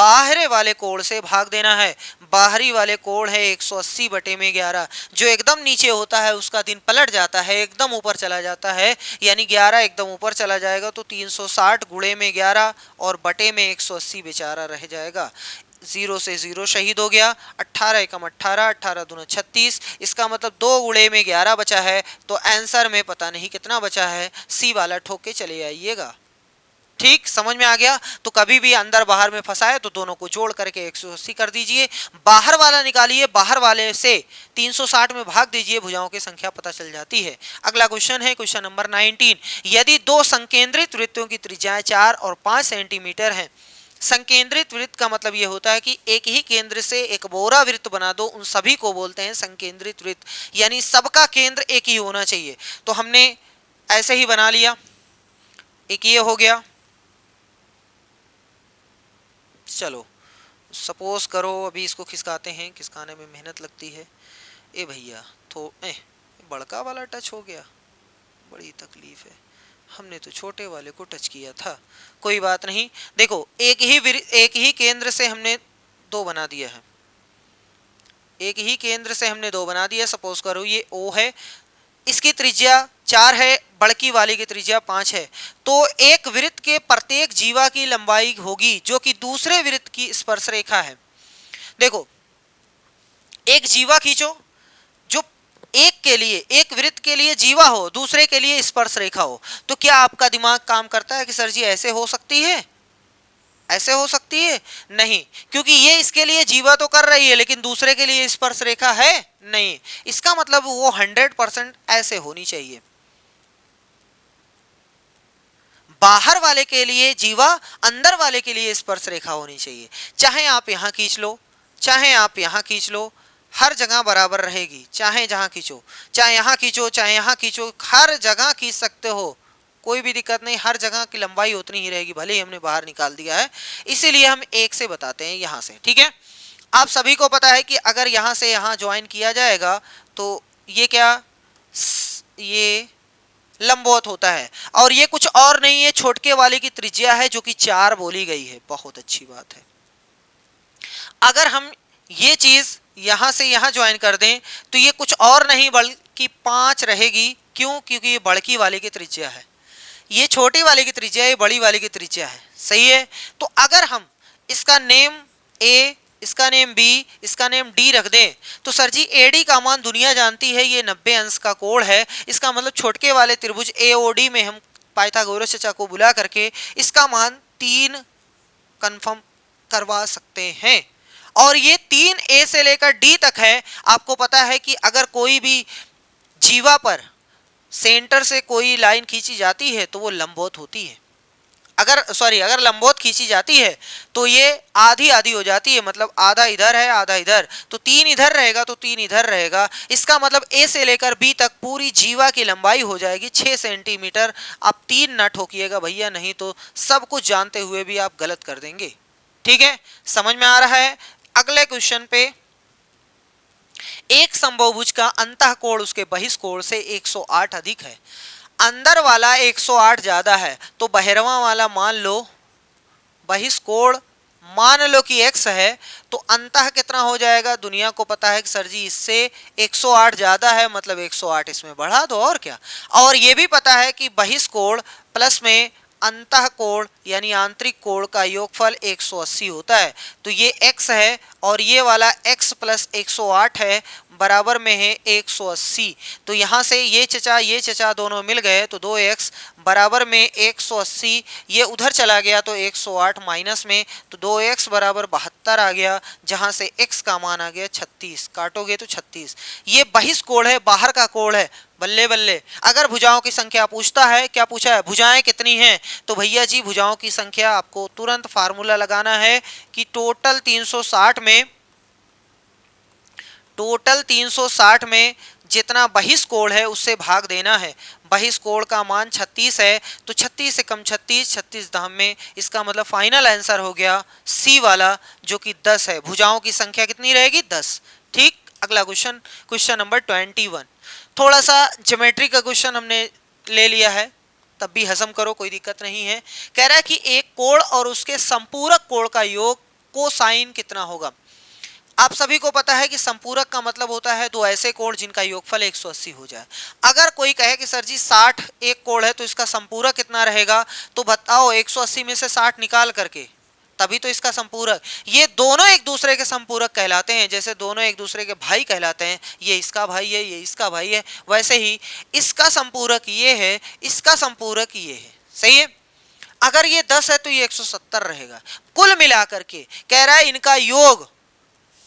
बाहरी वाले कोण से भाग देना है। बाहरी वाले कोण है 180 बटे में 11, जो एकदम नीचे होता है उसका दिन पलट जाता है, एकदम ऊपर चला जाता है, यानी 11 एकदम ऊपर चला जाएगा तो 360 गुणे में 11 और बटे में 180 बेचारा रह जाएगा। 0 से 0 शहीद हो गया। 18 एकम 18, 18 दूना 36, इसका मतलब 2 गुणे में 11 बचा है, तो आंसर में पता नहीं कितना बचा है, सी वाला ठोक के चले आइएगा। ठीक, समझ में आ गया। तो कभी भी अंदर बाहर में फंसाए तो दोनों को जोड़ करके 180 कर दीजिए, बाहर वाला निकालिए, बाहर वाले से 360 में भाग दीजिए, भुजाओं की संख्या पता चल जाती है। अगला क्वेश्चन है क्वेश्चन नंबर 19। यदि दो संकेंद्रित वृत्तों की त्रिज्याएं 4 और 5 सेंटीमीटर हैं। संकेंद्रित वृत्त का मतलब यह होता है कि एक ही केंद्र से एक बोरा वृत्त बना दो, उन सभी को बोलते हैं संकेंद्रित वृत्त, यानी सबका केंद्र एक ही होना चाहिए। तो हमने ऐसे ही बना लिया, एक ये हो गया। चलो सपोज करो अभी इसको खिसकाते हैं, खिसकाने में मेहनत लगती है। ए भैया तो बड़का वाला टच हो गया, बड़ी तकलीफ है, हमने तो छोटे वाले को टच किया था। कोई बात नहीं, देखो एक ही केंद्र से हमने दो बना दिया है, एक ही केंद्र से हमने दो बना दिया। सपोज करो ये O है, इसकी त्रिज्या 4 है, बड़की वाली की त्रिज्या 5 है, तो एक वृत्त के प्रत्येक जीवा की लंबाई होगी जो कि दूसरे वृत्त की स्पर्श रेखा है। देखो एक जीवा खींचो जो एक के लिए, एक वृत्त के लिए जीवा हो, दूसरे के लिए स्पर्श रेखा हो, तो क्या आपका दिमाग काम करता है कि सर जी ऐसे हो सकती है, ऐसे हो सकती है? नहीं, क्योंकि ये इसके लिए जीवा तो कर रही है लेकिन दूसरे के लिए स्पर्श रेखा है नहीं। इसका मतलब वो 100% ऐसे होनी चाहिए। बाहर वाले के लिए जीवा, अंदर वाले के लिए स्पर्श रेखा होनी चाहिए। चाहे आप यहां खींच लो, चाहे आप यहां खींच लो, हर जगह बराबर रहेगी। चाहे जहां खींचो, चाहे यहां खींचो, चाहे यहां खींचो, हर जगह खींच सकते हो, कोई भी दिक्कत नहीं, हर जगह की लंबाई उतनी ही रहेगी, भले ही हमने बाहर निकाल दिया है, इसीलिए हम एक से बताते हैं यहां से। ठीक है, आप सभी को पता है कि अगर यहां से यहां ज्वाइन किया जाएगा तो ये क्या, ये लंबवत होता है, और ये कुछ और नहीं है, छोटके वाले की त्रिज्या है जो कि 4 बोली गई है। बहुत अच्छी बात है। अगर हम ये चीज यहां से यहां ज्वाइन कर दें तो ये कुछ और नहीं बल्कि 5 रहेगी। क्यों? क्योंकि ये बड़की वाले की त्रिज्या है, ये छोटी वाले की त्रिज्या है, ये बड़ी वाले की त्रिज्या है। सही है। तो अगर हम इसका नेम ए, इसका नेम बी, इसका नेम डी रख दें तो सर जी एडी का मान दुनिया जानती है, ये 90 अंश का कोण है। इसका मतलब छोटके वाले त्रिभुज एओडी में हम पाइथागोरस चचा को बुला करके इसका मान 3 कंफर्म करवा सकते हैं। और ये 3 ए से लेकर डी तक है। आपको पता है कि अगर कोई भी जीवा पर सेंटर से कोई लाइन खींची जाती है तो वो लंबवत होती है। अगर लंबवत खींची जाती है तो ये आधी आधी हो जाती है, मतलब आधा इधर है आधा इधर, तो 3 इधर रहेगा तो 3 इधर रहेगा। इसका मतलब ए से लेकर बी तक पूरी जीवा की लंबाई हो जाएगी 6 सेंटीमीटर। आप 3 ना ठोकिएगा भैया, नहीं तो सब कुछ जानते हुए भी आप गलत कर देंगे। ठीक है, समझ में आ रहा है। अगले क्वेश्चन पे, एक समबाहुभुज का अंतः कोण उसके बहिष्कोण से 108 अधिक है। अंदर वाला 108 ज्यादा है तो बहिर्वां वाला मान लो, बहिष्कोण मान लो कि x है, तो अंतः कितना हो जाएगा? दुनिया को पता है कि सर जी इससे 108 ज्यादा है, मतलब 108 इसमें बढ़ा दो और क्या। और ये भी पता है कि बहिष्कोण प्लस में अंतः कोण यानी आंतरिक कोण का योगफल 180 होता है। तो ये x है और ये वाला x प्लस 108 है, बराबर में है 180। तो यहाँ से ये चचा दोनों मिल गए तो 2x बराबर में 180, ये उधर चला गया तो 108 माइनस में, तो 2x बराबर 72 आ गया, जहाँ से x का मान आ गया 36। काटोगे तो 36। ये बहिष्कोण है, बाहर का कोण है। बल्ले बल्ले। अगर भुजाओं की संख्या पूछता है, क्या पूछा है? भुजाएं कितनी हैं? तो भैया जी भुजाओं की संख्या आपको तुरंत फार्मूला लगाना है कि टोटल 360 में जितना बहिष्कोण है उससे भाग देना है। बहिष्कोण का मान 36 है तो 36 से कम 36, 36 दाम में, इसका मतलब फाइनल आंसर हो गया सी वाला जो कि 10 है। भुजाओं की संख्या कितनी रहेगी? 10। ठीक, अगला क्वेश्चन, क्वेश्चन नंबर 21। थोड़ा सा ज्योमेट्री का क्वेश्चन हमने ले लिया है, तब भी हजम करो, कोई दिक्कत नहीं है। कह रहा है कि एक कोण और उसके संपूरक कोण का योग कोसाइन कितना होगा। आप सभी को पता है कि संपूरक का मतलब होता है दो ऐसे कोण जिनका योगफल 180 हो जाए। अगर कोई कहे कि सर जी 60 एक कोण है तो इसका संपूरक कितना रहेगा, तो बताओ 180 में से 60 निकाल करके, तभी तो इसका संपूरक। ये दोनों एक दूसरे के संपूरक कहलाते हैं, जैसे दोनों एक दूसरे के भाई कहलाते हैं, ये इसका भाई है ये इसका भाई है, वैसे ही इसका संपूरक ये है, इसका संपूरक ये है। सही है। अगर ये 10 है तो ये 170 रहेगा। कुल मिलाकर के कह रहा है इनका योग,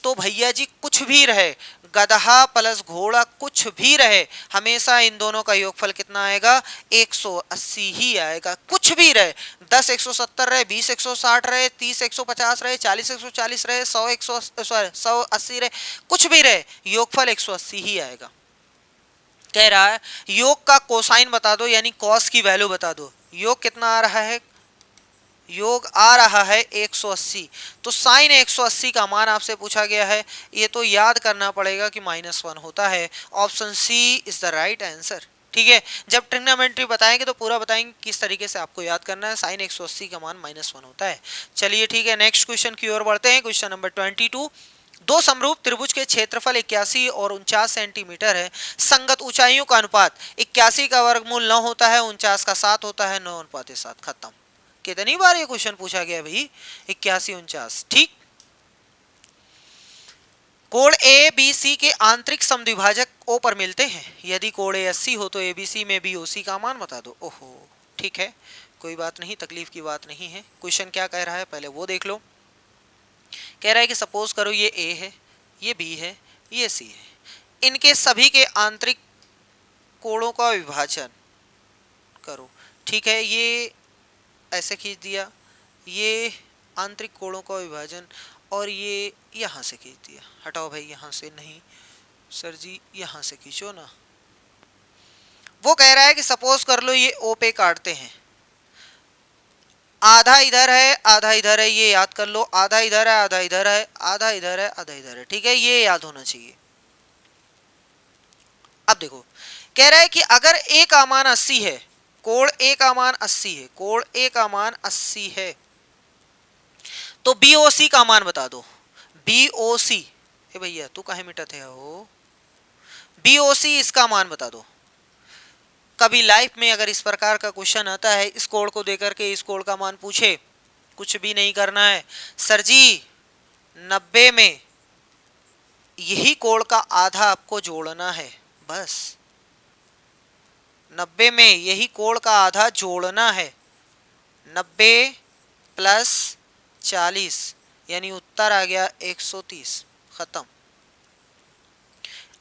तो भैया जी कुछ भी रहे, गधा प्लस घोड़ा कुछ भी रहे, हमेशा इन दोनों का योगफल कितना आएगा, 180 ही आएगा। कुछ भी रहे, 10 170 रहे, 20 160 रहे, 30 150 रहे, 40 140 रहे, 180 रहे, कुछ भी रहे, योगफल 180 ही आएगा। कह रहा है योग का कोसाइन बता दो, यानी कॉस की वैल्यू बता दो। योग कितना आ रहा है, योग आ रहा है 180, तो साइन 180 का मान आपसे पूछा गया है। ये तो याद करना पड़ेगा कि -1 होता है। Option C is the right answer. ठीक है, जब ट्रिग्नोमेट्री बताएंगे तो पूरा बताएंगे किस तरीके से आपको याद करना है। साइन 180 का मान -1 होता है। चलिए ठीक है, नेक्स्ट क्वेश्चन की ओर बढ़ते हैं। क्वेश्चन नंबर 22, दो समरूप त्रिभुज के क्षेत्रफल 81 और 49 सेंटीमीटर है। संगत ऊंचाइयों का अनुपात 81 का वर्गमूल 9 होता है, 49 का 7 होता है, 9:7। खत्म। कितनी बार ये क्वेश्चन पूछा गया भाई, 81 49। ठीक, कोण ए बी सी के आंतरिक समद्विभाजक ओ पर मिलते हैं। यदि कोण ए 80 हो तो ए बी सी में बी ओ सी का मान बता दो। ओहो, ठीक है, कोई बात नहीं, तकलीफ की बात नहीं है। क्वेश्चन क्या कह रहा है पहले वो देख लो। कह रहा है कि सपोज करो ये ए है, ये बी है, ये सी है, इनके सभी के आंतरिक कोणों का विभाजन करो। ठीक है, ये ऐसे खींच दिया, ये आंतरिक कोणों का विभाजन, और ये यहाँ से खींच दिया। हटाओ भाई, यहाँ से नहीं सर जी, यहाँ से खींचो ना। वो कह रहा है कि सपोज कर लो ये ओ पे काटते हैं, आधा इधर है आधा इधर है, ये याद कर लो, आधा इधर है आधा इधर है, आधा इधर है आधा इधर है। ठीक है, ये याद होना चाहिए। अब देखो, कह रहा है कि अगर ए का मान 80 है, कोण ए का मान 80 है, कोण ए का मान 80 है, तो बीओसी का मान बता दो। बीओसी, ए भैया तू काहे मिटत है हो, बीओसी इसका मान बता दो। कभी लाइफ में अगर इस प्रकार का क्वेश्चन आता है, इस कोण को देकर के इस कोण का मान पूछे, कुछ भी नहीं करना है। सर जी 90 में यही कोण का आधा आपको जोड़ना है, बस 90 में यही कोण का आधा जोड़ना है। 90 प्लस 40 यानी उत्तर आ गया 130। खत्म।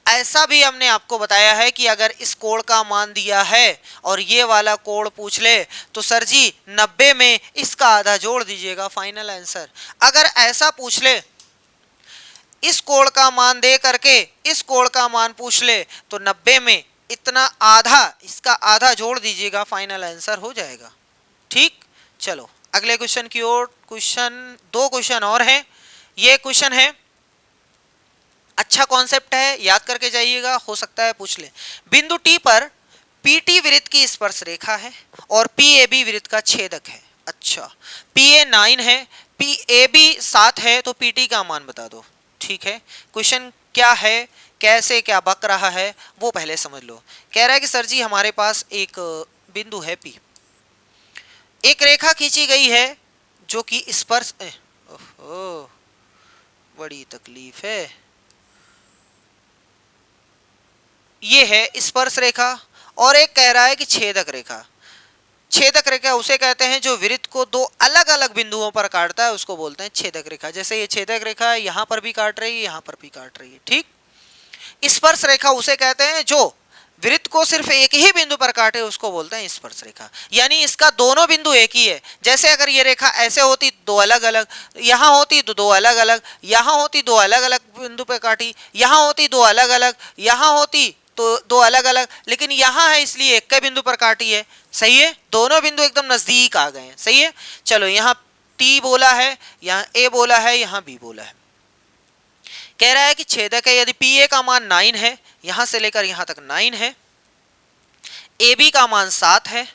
ऐसा भी हमने आपको बताया है कि अगर इस कोण का मान दिया है और ये वाला कोण पूछ ले तो सर जी 90 में इसका आधा जोड़ दीजिएगा, फाइनल आंसर। अगर ऐसा पूछ ले, इस कोण का मान दे करके इस कोण का मान पूछ ले, तो 90 में इतना आधा, इसका आधा जोड़ दीजिएगा, फाइनल आंसर हो जाएगा। ठीक, चलो अगले क्वेश्चन की ओर। दो क्वेश्चन और हैं। ये क्वेश्चन है, अच्छा कॉन्सेप्ट है, याद करके जाइएगा, हो सकता है पूछ ले। बिंदु टी पर पीटी वृत्त की स्पर्श रेखा है और पीएबी वृत्त का छेदक है। अच्छा, पीए 9 है, पीएबी 7 है, तो पीटी का मान बता दो। ठीक है, क्वेश्चन क्या है, कैसे क्या बक रहा है वो पहले समझ लो। कह रहा है कि सर जी हमारे पास एक बिंदु है पी, एक रेखा खींची गई है जो कि स्पर्श, ओहो बड़ी तकलीफ है, ये है स्पर्श रेखा, और एक कह रहा है कि छेदक रेखा। छेदक रेखा उसे कहते हैं जो वृत्त को दो अलग अलग बिंदुओं पर काटता है, उसको बोलते हैं छेदक रेखा। जैसे ये छेदक रेखा है, यहां पर भी काट रही है, यहां पर भी काट रही है। ठीक, स्पर्श रेखा उसे कहते हैं जो वृत्त को सिर्फ एक ही बिंदु पर काटे, उसको बोलते हैं स्पर्श रेखा। यानी इसका दोनों बिंदु एक ही है। जैसे अगर ये रेखा ऐसे होती दो अलग अलग, यहां होती तो दो अलग अलग, यहां होती दो अलग अलग बिंदु पर काटी, यहां होती दो अलग अलग, यहां होती तो दो अलग अलग, लेकिन यहां है इसलिए एक के बिंदु पर काटी है। सही है, दोनों बिंदु एकदम नजदीक आ गए हैं। सही है, चलो यहाँ टी बोला है, यहाँ ए बोला है, यहाँ बी बोला है। कह रहा है कि छेदक है, यदि पी ए का मान 9 है, यहां से लेकर यहां तक 9 है, ए बी का मान 7 है,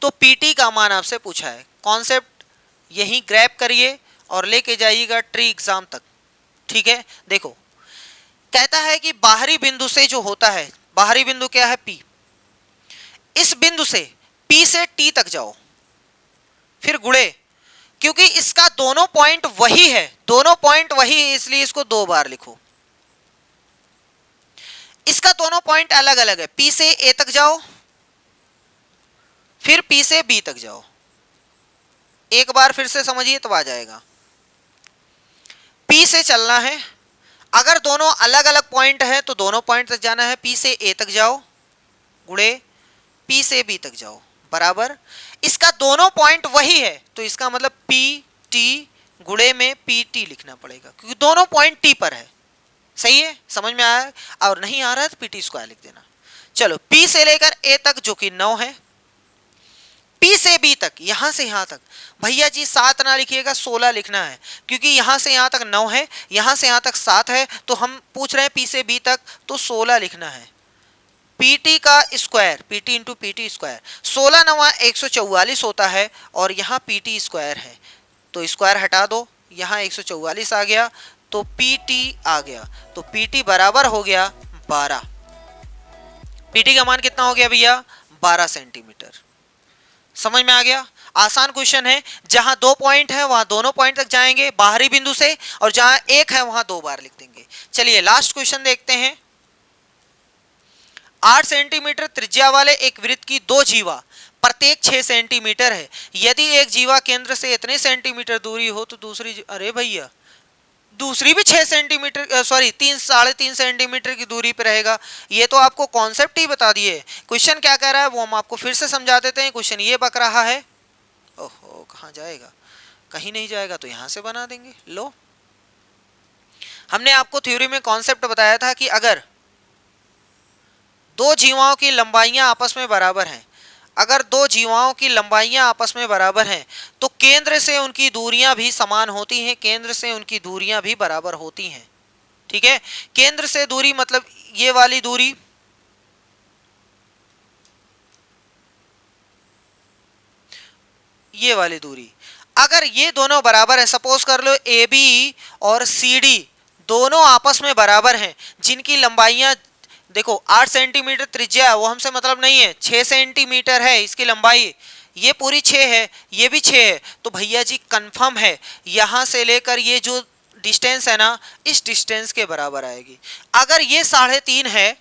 तो पी टी का मान आपसे पूछा है। कॉन्सेप्ट यही ग्रैब करिए और लेके जाइएगा ट्री एग्जाम तक। ठीक है, देखो कहता है कि बाहरी बिंदु से जो होता है, बाहरी बिंदु क्या है P, इस बिंदु से P से T तक जाओ, फिर गुणे, क्योंकि इसका दोनों पॉइंट वही है, दोनों पॉइंट वही है इसलिए इसको 2 बार लिखो। इसका दोनों पॉइंट अलग अलग है, P से A तक जाओ, फिर P से B तक जाओ। एक बार फिर से समझिए तो आ जाएगा। P से चलना है, अगर दोनों अलग अलग पॉइंट है तो दोनों पॉइंट तक जाना है। P से A तक जाओ, गुणे P से B तक जाओ, बराबर। इसका दोनों पॉइंट वही है तो इसका मतलब PT गुणे में PT लिखना पड़ेगा, क्योंकि दोनों पॉइंट T पर है। सही है, समझ में आया? और नहीं आ रहा है तो PT स्क्वायर लिख देना। चलो, P से लेकर A तक जो कि 9 है, P से B तक, यहां से यहां तक, भैया जी 7 ना लिखिएगा, 16 लिखना है, क्योंकि यहां से यहां तक 9 है, यहां से यहां तक 7 है, तो हम पूछ रहे हैं P से B तक, तो 16 लिखना है। PT का square, PT into PT square, 16 9 144 होता है, और यहाँ PT स्क्वायर है, तो स्क्वायर हटा दो, यहाँ 144 आ गया, तो PT आ गया, तो PT बराबर हो गया 12। PT का मान कितना हो गया भैया? 12 सेंटीमीटर। समझ में आ गया? आसान क्वेश्चन है, जहां 2 पॉइंट है वहां दोनों पॉइंट तक जाएंगे बाहरी बिंदु से, और जहां एक है वहां 2 बार लिख देंगे। चलिए लास्ट क्वेश्चन देखते हैं। 8 सेंटीमीटर त्रिज्या वाले एक वृत्त की 2 जीवा प्रत्येक 6 सेंटीमीटर है। यदि एक जीवा केंद्र से इतने सेंटीमीटर दूरी हो तो दूसरी, अरे भैया दूसरी भी 6 सेंटीमीटर, सॉरी 3-3.5 सेंटीमीटर की दूरी पर रहेगा। ये तो आपको कॉन्सेप्ट ही बता दिए। क्वेश्चन क्या कह रहा है वो हम आपको फिर से समझा देते हैं। क्वेश्चन ये बक रहा है, ओहो कहाँ जाएगा, कहीं नहीं जाएगा तो यहां से बना देंगे। लो, हमने आपको थ्योरी में कॉन्सेप्ट बताया था कि अगर 2 जीवाओं की लंबाइयां आपस में बराबर हैं, अगर 2 जीवाओं की लंबाइयां आपस में बराबर हैं तो केंद्र से उनकी दूरियां भी समान होती हैं, केंद्र से उनकी दूरियां भी बराबर होती हैं। ठीक है, केंद्र से दूरी मतलब ये वाली दूरी, ये वाली दूरी, अगर ये दोनों बराबर है, सपोज कर लो AB और CD दोनों आपस में बराबर हैं, जिनकी लंबाइयां देखो 8 सेंटीमीटर त्रिज्या है, वो हमसे मतलब नहीं है, 6 सेंटीमीटर है इसकी लंबाई, ये पूरी 6 है, ये भी 6 है, तो भैया जी कंफर्म है यहां से लेकर ये जो डिस्टेंस है ना, इस डिस्टेंस के बराबर आएगी। अगर ये 3.5 है,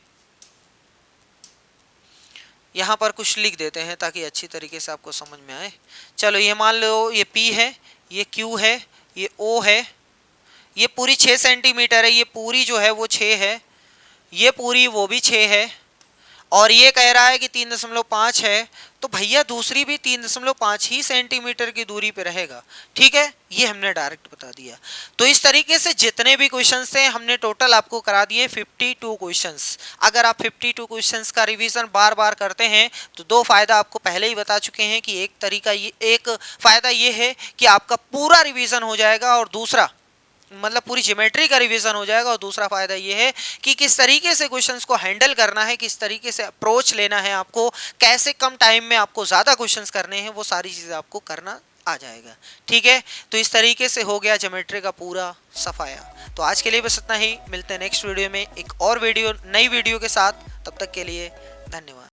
यहां पर कुछ लिख देते हैं ताकि अच्छी तरीके से आपको समझ में आए। चलो ये मान लो ये P है, ये Q है, ये O है, ये पूरी 6 सेंटीमीटर है, ये पूरी जो है वो 6 है, ये पूरी वो भी 6 है, और ये कह रहा है कि 3.5 है, तो भैया दूसरी भी 3.5 ही सेंटीमीटर की दूरी पे रहेगा। ठीक है, ये हमने डायरेक्ट बता दिया। तो इस तरीके से जितने भी क्वेश्चंस थे हमने टोटल आपको करा दिए 52 क्वेश्चंस। अगर आप 52 क्वेश्चंस का रिवीजन बार बार करते हैं तो 2 फायदा आपको पहले ही बता चुके हैं कि एक फायदा ये है कि आपका पूरा रिवीजन हो जाएगा, और दूसरा मतलब पूरी ज्योमेट्री का रिवीजन हो जाएगा, और दूसरा फायदा ये है कि किस तरीके से क्वेश्चंस को हैंडल करना है, किस तरीके से अप्रोच लेना है आपको, कैसे कम टाइम में आपको ज़्यादा क्वेश्चंस करने हैं, वो सारी चीज़ें आपको करना आ जाएगा। ठीक है, तो इस तरीके से हो गया ज्योमेट्री का पूरा सफाया। तो आज के लिए बस इतना ही, मिलते हैं नेक्स्ट वीडियो में एक और वीडियो, नई वीडियो के साथ। तब तक के लिए धन्यवाद।